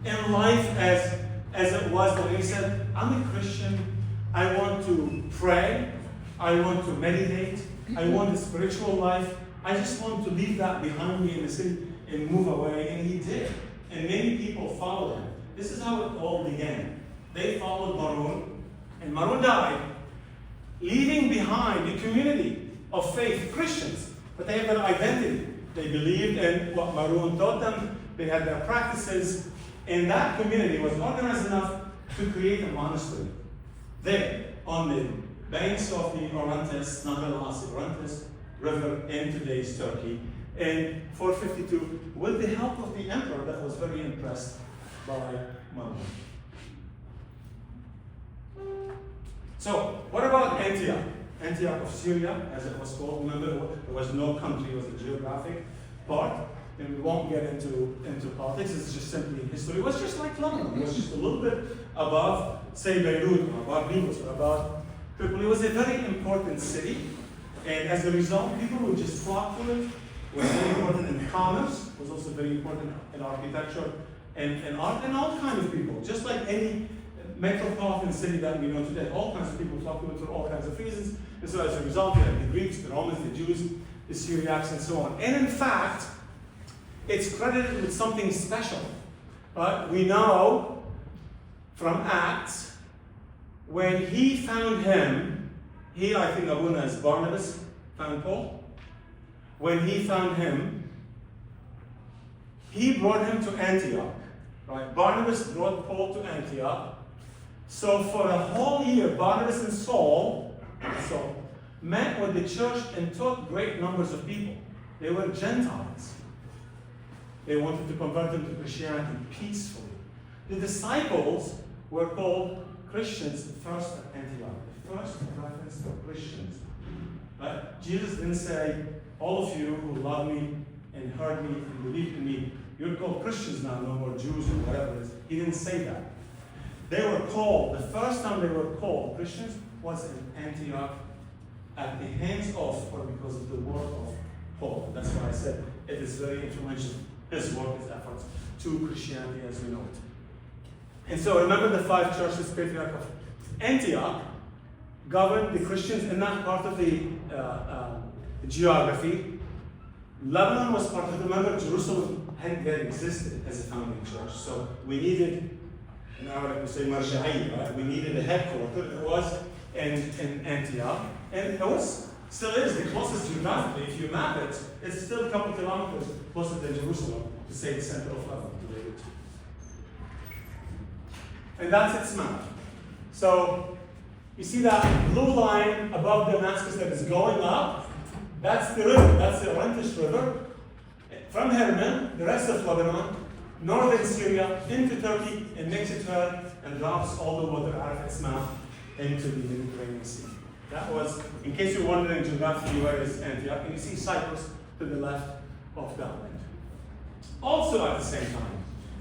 in life as it was. When he said, I'm a Christian, I want to pray, I want to meditate, I want a spiritual life. I just want to leave that behind me in the city and move away. And he did. And many people followed him. This is how it all began. They followed Maroon, and Maroon died, leaving behind a community of faith, Christians, but they had their identity. They believed in what Maroon taught them. They had their practices, and that community was organized enough to create a monastery there on the banks of the Orontes, Orontes River in today's Turkey. In 452, with the help of the emperor that was very impressed by Maroon. So, what about Antioch? Antioch of Syria, as it was called. Remember, there was no country, it was a geographic part. And we won't get into politics, it's just simply history. It was just like Lebanon. It was just a little bit above, say, Beirut, or above Beirut, or above Tripoli. It was a very important city. And as a result, people would just flock to it. It was very important in commerce. It was also very important in architecture and art, and all kinds of people. Just like any metropolitan city that we know today, all kinds of people flock to it for all kinds of reasons. And so as a result, you have the Greeks, the Romans, the Jews, the Syriacs, and so on. And in fact, it's credited with something special. We know from Acts, when he found him, I think Abuna as Barnabas found Paul. When he found him, he brought him to Antioch. Right? Barnabas brought Paul to Antioch. So for a whole year, Barnabas and Saul met with the church and taught great numbers of people. They were Gentiles. They wanted to convert them to Christianity peacefully. The disciples were called Christians first at Antioch. The first reference to Christians. Right? Jesus didn't say, all of you who love me and heard me and believed in me, you're called Christians now, no more Jews or whatever it is. He didn't say that. They were called, the first time they were called Christians was in Antioch at the hands of, or because of the work of Paul. That's why I said it is very influential, his work, his efforts to Christianity as we know it. And so remember the five churches, Patriarch of Antioch governed the Christians in that part of the geography. Lebanon was part of it. Remember, Jerusalem hadn't yet existed as a founding church. So we needed, now like we say, marja'iyya, right? We needed a headquarters. It was in Antioch, and it was, still is, the closest geographically. If you map it, it's still a couple kilometers closer than Jerusalem, to say the center of Lebanon today. And that's its map. So you see that blue line above Damascus that is going up? That's the river, that's the Orontes River. From Hermon, the rest of Lebanon, northern Syria, into Turkey, and makes it turn and drops all the water out of its mouth into the Mediterranean Sea. That was, in case you're wondering geographically where is Antioch, and you see Cyprus to the left of that land. Also at the same time,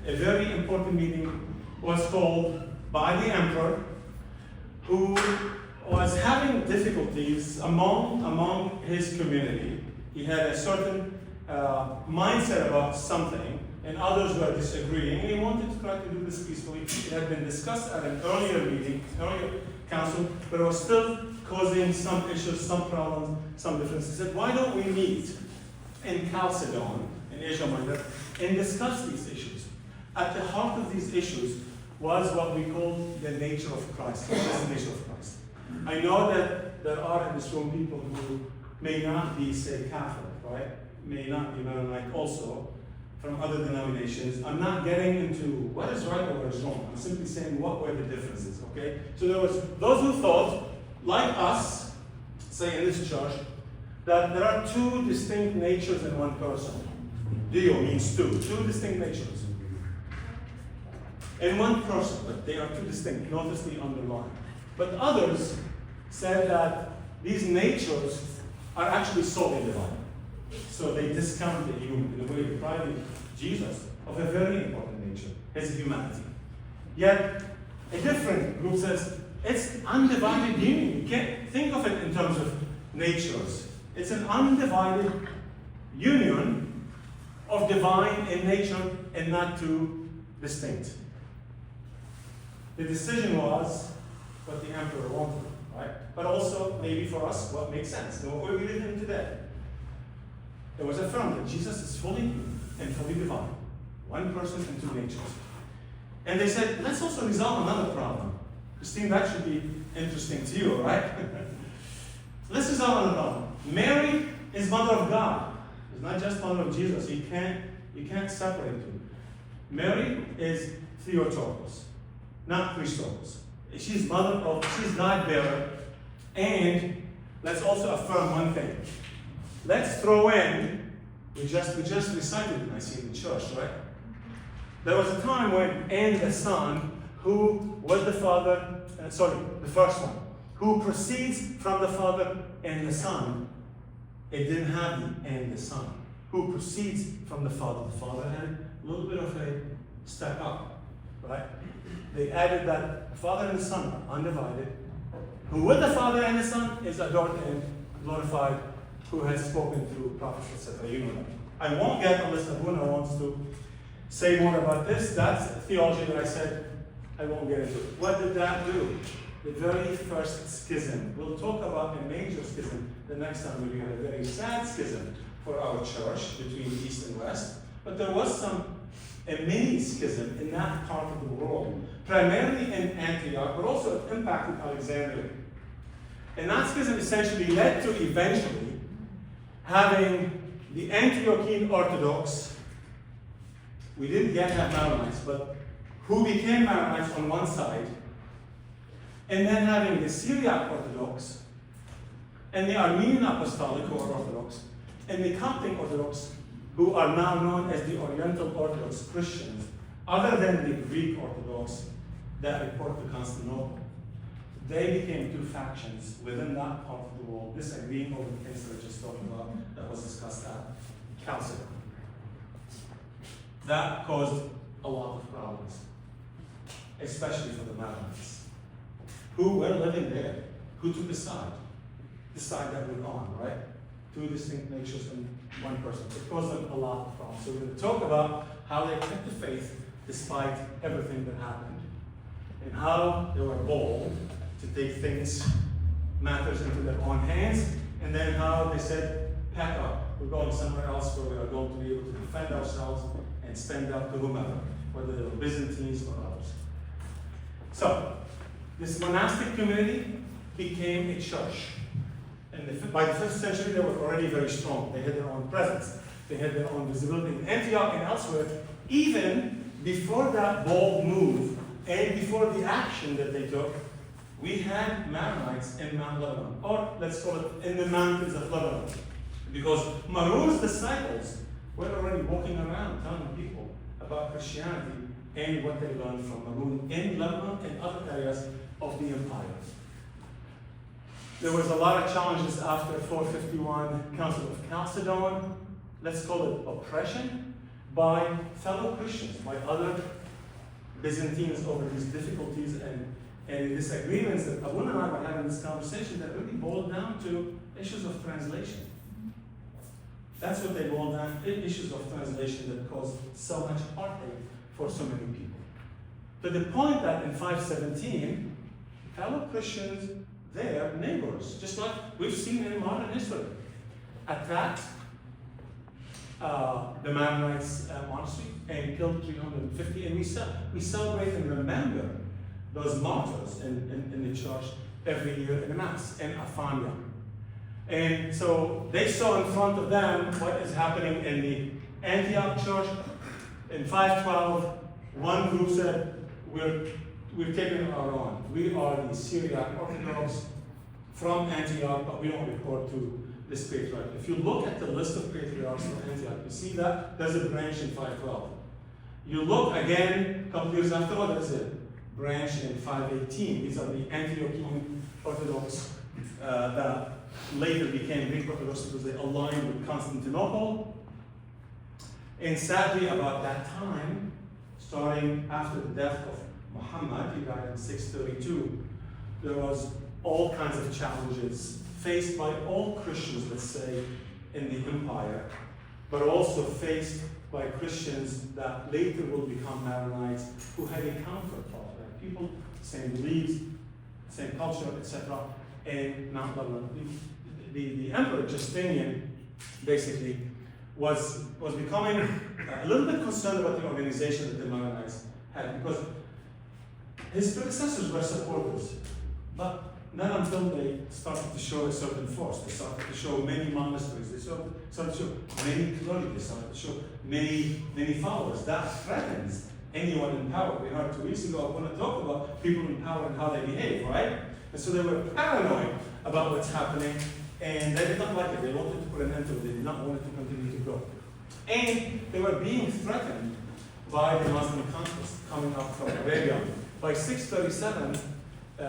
a very important meeting was called by the emperor, who was having difficulties among his community. He had a certain mindset about something, and others were disagreeing. He wanted to try to do this peacefully. It had been discussed at an earlier meeting, earlier council, but it was still causing some issues, some problems, some differences. He said, why don't we meet in Chalcedon, in Asia Minor, and discuss these issues? At the heart of these issues was what we call the nature of Christ. What is the nature of Christ? I know that there are in this room people who may not be, say, Catholic, right? May not be Mennonite also, from other denominations. I'm not getting into what is right or what is wrong. I'm simply saying what were the differences, okay? So there was those who thought, like us, say in this church, that there are two distinct natures in one person. Dio means two distinct natures. In one person, but they are two distinct, notice the underline. But others said that these natures are actually solely divine. So they discounted human in a way depriving Jesus of a very important nature, his humanity. Yet a different group says it's undivided union. You can't think of it in terms of natures. It's an undivided union of divine in nature and not two distinct. The decision was what the emperor wanted, right? But also, maybe for us, what makes sense, and what we live in today. It was affirmed that Jesus is fully human and fully divine. One person and two natures. And they said, let's also resolve another problem. Christine, that should be interesting to you, right? Let's resolve another problem. Mary is mother of God. It's not just mother of Jesus. You can't separate them. Mary is Theotokos, not Christokos. She's God bearer. And let's also affirm one thing. Let's throw in, we just recited in Nicene Church, right? There was a time when and the Son, who was the Father, the first one, who proceeds from the Father and the Son. It didn't have the and the Son. Who proceeds from the Father. The Father had a little bit of a step up, right? They added that the Father and the Son are undivided. Who with the Father and the Son is adored and glorified, who has spoken through prophets, etc. You know that. I won't get, unless Abuna wants to say more about this. That's theology that I said I won't get into it. What did that do? The very first schism. We'll talk about a major schism the next time. We had a very sad schism for our church between East and West. But there was a mini schism in that part of the world, primarily in Antioch, but also it impacted Alexandria. And that schism essentially led to eventually having the Antiochian Orthodox, we didn't yet have Maronites, but who became Maronites on one side, and then having the Syriac Orthodox, and the Armenian Apostolic, who are Orthodox, and the Coptic Orthodox, who are now known as the Oriental Orthodox Christians, other than the Greek Orthodox that report to Constantinople. They became two factions within that part of the world, disagreeing over the things that I just talked about that was discussed at Chalcedon. That caused a lot of problems, especially for the Maronites, who were living there, who took a side, the side that went on, right? Two distinct natures in one person. It caused them a lot of problems. So we're going to talk about how they kept the faith despite everything that happened, and how they were bold to take matters into their own hands, and then how they said, pack up. We're going somewhere else where we are going to be able to defend ourselves and stand up to whomever, whether they were Byzantines or others. So, this monastic community became a church. And by the 5th century, they were already very strong. They had their own presence. They had their own visibility in Antioch and elsewhere. Even before that bold move and before the action that they took, we had Maronites in Mount Lebanon, or let's call it in the mountains of Lebanon. Because Maroon's disciples were already walking around telling people about Christianity and what they learned from Maroon in Lebanon and other areas of the empire. There was a lot of challenges after 451 Council of Chalcedon, let's call it oppression, by fellow Christians, by other Byzantines over these difficulties and disagreements that Abun and I were having this conversation that really boiled down to issues of translation. That's what they boiled down, issues of translation that caused so much heartache for so many people. To the point that in 517, fellow Christians, their neighbors, just like we've seen in modern history, attacked the Maimonites monastery and killed 350. And we celebrate and remember those martyrs in the church every year in the Mass, in Afania. And so they saw in front of them what is happening in the Antioch church. In 512, one group said, we're taking our own. We are the Syriac Orthodox from Antioch, but we don't report to this patriarch. If you look at the list of patriarchs from Antioch, you see that there's a branch in 512. You look again, a couple years after, there's a branch in 518. These are the Antiochian Orthodox that later became Greek Orthodox because they aligned with Constantinople. And sadly, about that time, starting after the death of Muhammad, he died in 632, there was all kinds of challenges faced by all Christians, let's say, in the empire, but also faced by Christians that later will become Maronites who had a counterpart, right? People, same beliefs, same culture, etc. And Mount Lebanon. The Emperor Justinian basically was becoming a little bit concerned about the organization that the Maronites had, because his predecessors were supporters, but not until they started to show a certain force. They started to show many monasteries, they started to show many clergy, they started to show many followers. That threatens anyone in power. We heard 2 weeks ago, I want to talk about people in power and how they behave, right? And so they were paranoid about what's happening, and they did not like it. They wanted to put an end to it. They did not want it to continue to grow. And they were being threatened by the Muslim conquest coming up from Arabia. By 637,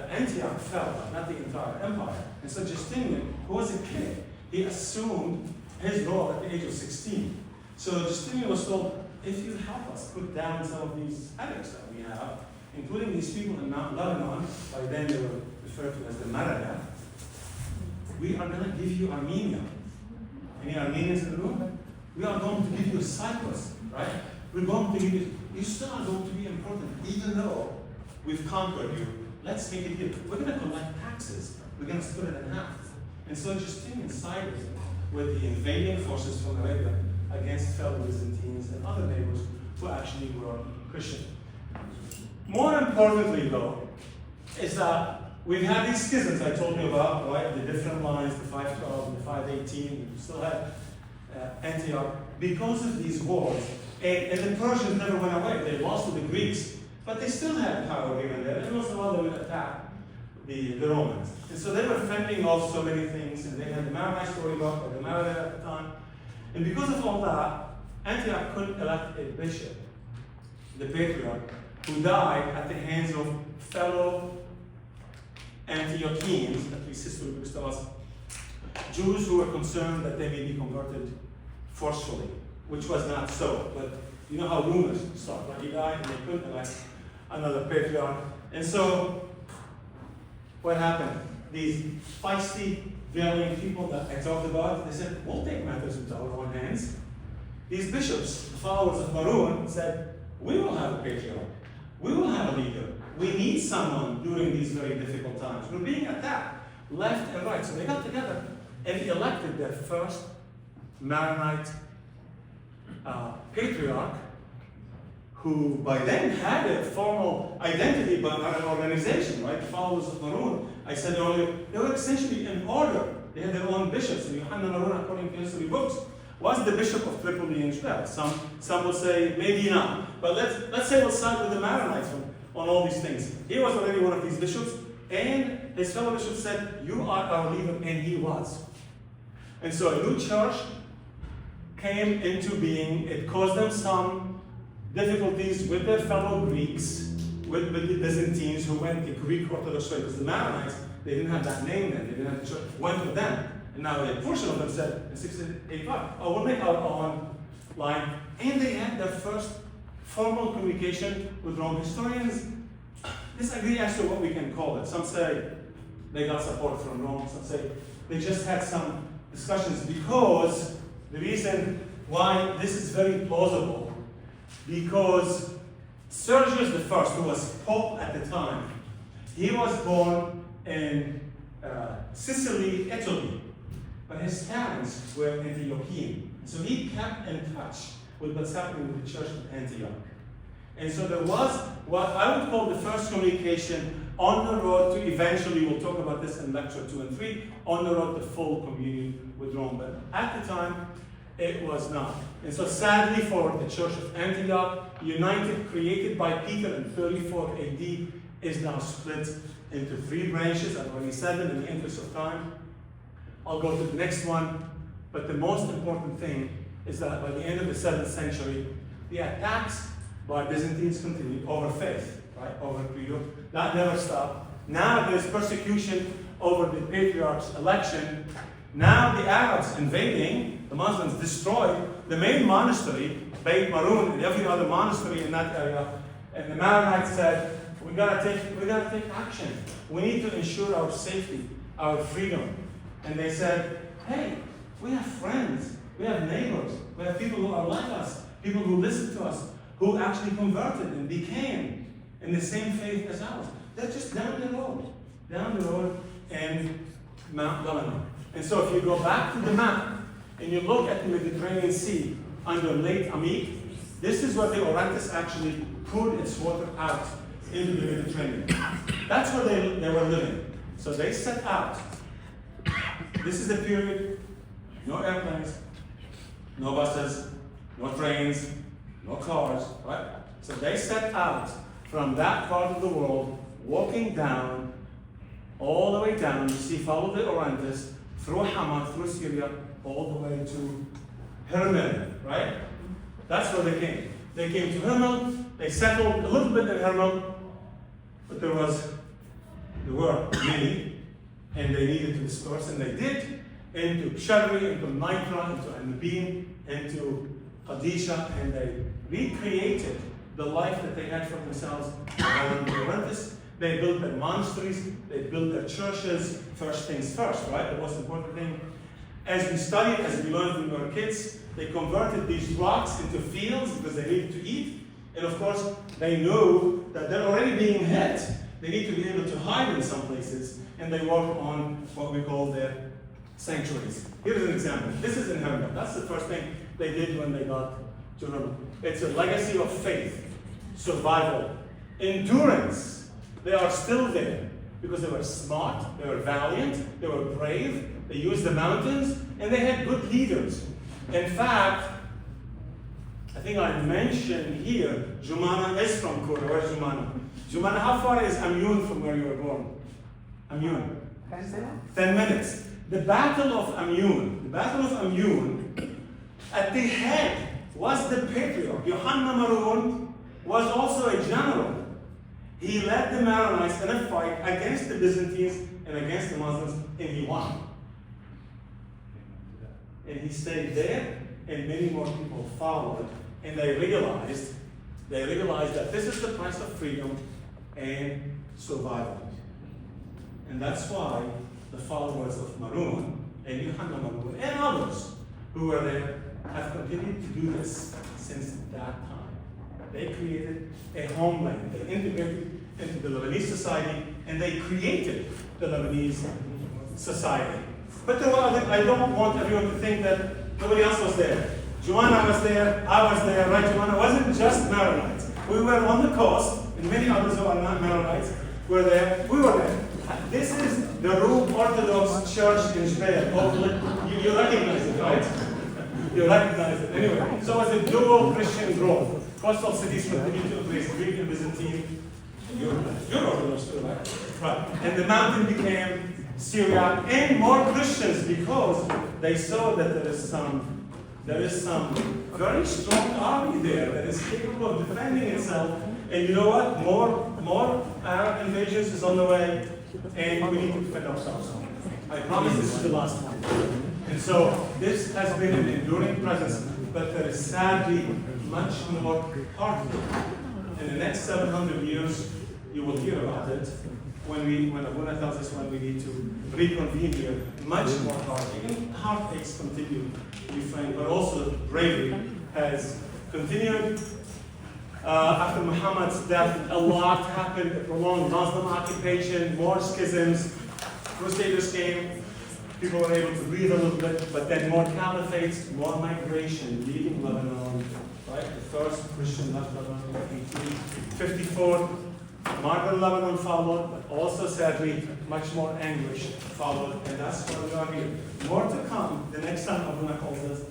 Antioch fell, not the entire empire. And so Justinian, who was a kid, he assumed his role at the age of 16. So Justinian was told, if you help us put down some of these headaches that we have, including these people in Mount Lebanon, by then they were referred to as the Marada, we are going to give you Armenia. Any Armenians in the room? We are going to give you Cyprus, right? We're going to give you, you still are going to be important, even though we've conquered you. Let's make it good. We're going to collect taxes. We're going to split it in half. And so Justinian sided with the invading forces from Arabia against fellow Byzantines and other neighbors who actually were Christian. More importantly, though, is that we've had these schisms I told you about, right? The different lines, the 512 and the 518. We still had Antioch because of these wars. And the Persians never went away. They lost to the Greeks, but they still had power here and there. And once in a while they would attack the Romans. And so they were fending off so many things, and they had the Maronite storybook, or the Maronite at the time. And because of all that, Antioch couldn't elect a bishop, the patriarch, who died at the hands of fellow Antiochians, at least history books tell us, Jews who were concerned that they may be converted forcefully, which was not so. But you know how rumors start, right? He died and they couldn't elect another patriarch. And so, what happened? These feisty, valiant people that I talked about, they said, we'll take matters into our own hands. These bishops, the followers of Maroon, said, we will have a patriarch. We will have a leader. We need someone during these very difficult times. We're being attacked left and right. So they got together and elected their first Maronite patriarch, who by then had a formal identity but not an organization, right? The followers of Maroon. I said earlier, they were essentially in order. They had their own bishops. And Yohanna Maroon, according to history books, was the bishop of Tripoli in Israel. Some will say maybe not. But let's say we'll side with the Maronites on all these things. He was already one of these bishops, and his fellow bishops said, "You are our leader," and he was. And so a new church came into being. It caused them some difficulties with their fellow Greeks, with the Byzantines who went the Greek Orthodox way, because the Maronites, they didn't have that name then, they didn't have the church, went with them. And now a portion of them said in 1685, oh, we'll make our own line. And they had their first formal communication with Rome. Historians disagree as to what we can call it. Some say they got support from Rome, some say they just had some discussions, because the reason why this is very plausible, because Sergius I, who was Pope at the time, he was born in Sicily, Italy, but his parents were Antiochian. So he kept in touch with what's happening with the church of Antioch. And so there was what I would call the first communication on the road to eventually, we'll talk about this in lecture 2 and 3, on the road to full communion with Rome. But at the time, it was not. And so sadly for the church of Antioch, united, created by Peter in 34 AD, is now split into 3 branches. I've already said them in the interest of time. I'll go to the next one. But the most important thing is that by the end of the 7th century, the attacks by Byzantines continued over faith, right? Over credo. That never stopped. Now there's persecution over the patriarch's election. Now the Arabs invading, the Muslims destroyed the main monastery, Beit Maroon, and every other monastery in that area. And the Maronites said, we gotta take action. We need to ensure our safety, our freedom. And they said, hey, we have friends, we have neighbors, we have people who are like us, people who listen to us, who actually converted and became in the same faith as ours. They're just down the road in Mount Lebanon. And so if you go back to the map and you look at the Mediterranean Sea under late Amik, this is where the Orontes actually poured its water out into the Mediterranean. That's where they were living. So they set out. This is the period, no airplanes, no buses, no trains, no cars, right? So they set out from that part of the world, walking down, all the way down, you see, follow the Orontes, through Hama, through Syria, all the way to Hermel, right? That's where they came. They came to Hermel, they settled a little bit in Hermel, but there were many, and they needed to disperse, and they did, into Pshari, into Nitra, into Anabin, into Qadisha, and they recreated the life that they had for themselves around the Orontes. They built their monasteries, they built their churches, first things first, right? The most important thing. As we studied, as we learned when we were kids, they converted these rocks into fields because they needed to eat. And of course, they knew that they're already being hit. They need to be able to hide in some places, and they work on what we call their sanctuaries. Here's an example. This is in Hermel. That's the first thing they did when they got to Hermel. It's a legacy of faith, survival, endurance. They are still there because they were smart, they were valiant, they were brave, they used the mountains, and they had good leaders. In fact, I think I mentioned here, Jumana is from Kura. Where's Jumana? Jumana, how far is Amyun from where you were born? Amyun. 10 minutes. The Battle of Amyun, at the head was the patriarch. Yohanna Maroon was also a general. He led the Maronites in a fight against the Byzantines and against the Muslims, and he won. And he stayed there, and many more people followed, and they realized that this is the price of freedom and survival. And that's why the followers of Maroon and Yohanna Maroon and others who were there have continued to do this since that time. They created a homeland. They integrated into the Lebanese society, and they created the Lebanese society. But there were other, I don't want everyone to think that Nobody else was there. Joanna was there, I was there, right? Joanna wasn't just Maronites. We were on the coast, and many others who are not Maronites were there. We were there. This is the Rome Orthodox Church in Judea. Hopefully, you recognize it, right? You recognize it. Anyway, so it was a dual Christian growth. Coastal cities continued to embrace Greek and Byzantine. You're Orthodox too, right? Right. And the mountain became Syria and more Christians because they saw that there is some very strong army there that is capable of defending itself. And you know what? More Arab invasions is on the way, and we need to defend ourselves. I promise this is the last one. And so this has been an enduring presence, but there is sadly much more heartache. In the next 700 years, you will hear about it when Abuna tells us when we need to reconvene here. Much more heartache. And heartaches continue to be framed, but also bravery has continued. After Muhammad's death, a lot happened, a prolonged Muslim occupation, more schisms, Crusaders came, people were able to breathe a little bit, but then more caliphates, more migration, leaving Lebanon, right? The first Christian left Lebanon in 1854. Modern Lebanon followed, but also sadly, much more anguish followed, and that's why we are here. More to come the next time Abuna calls us.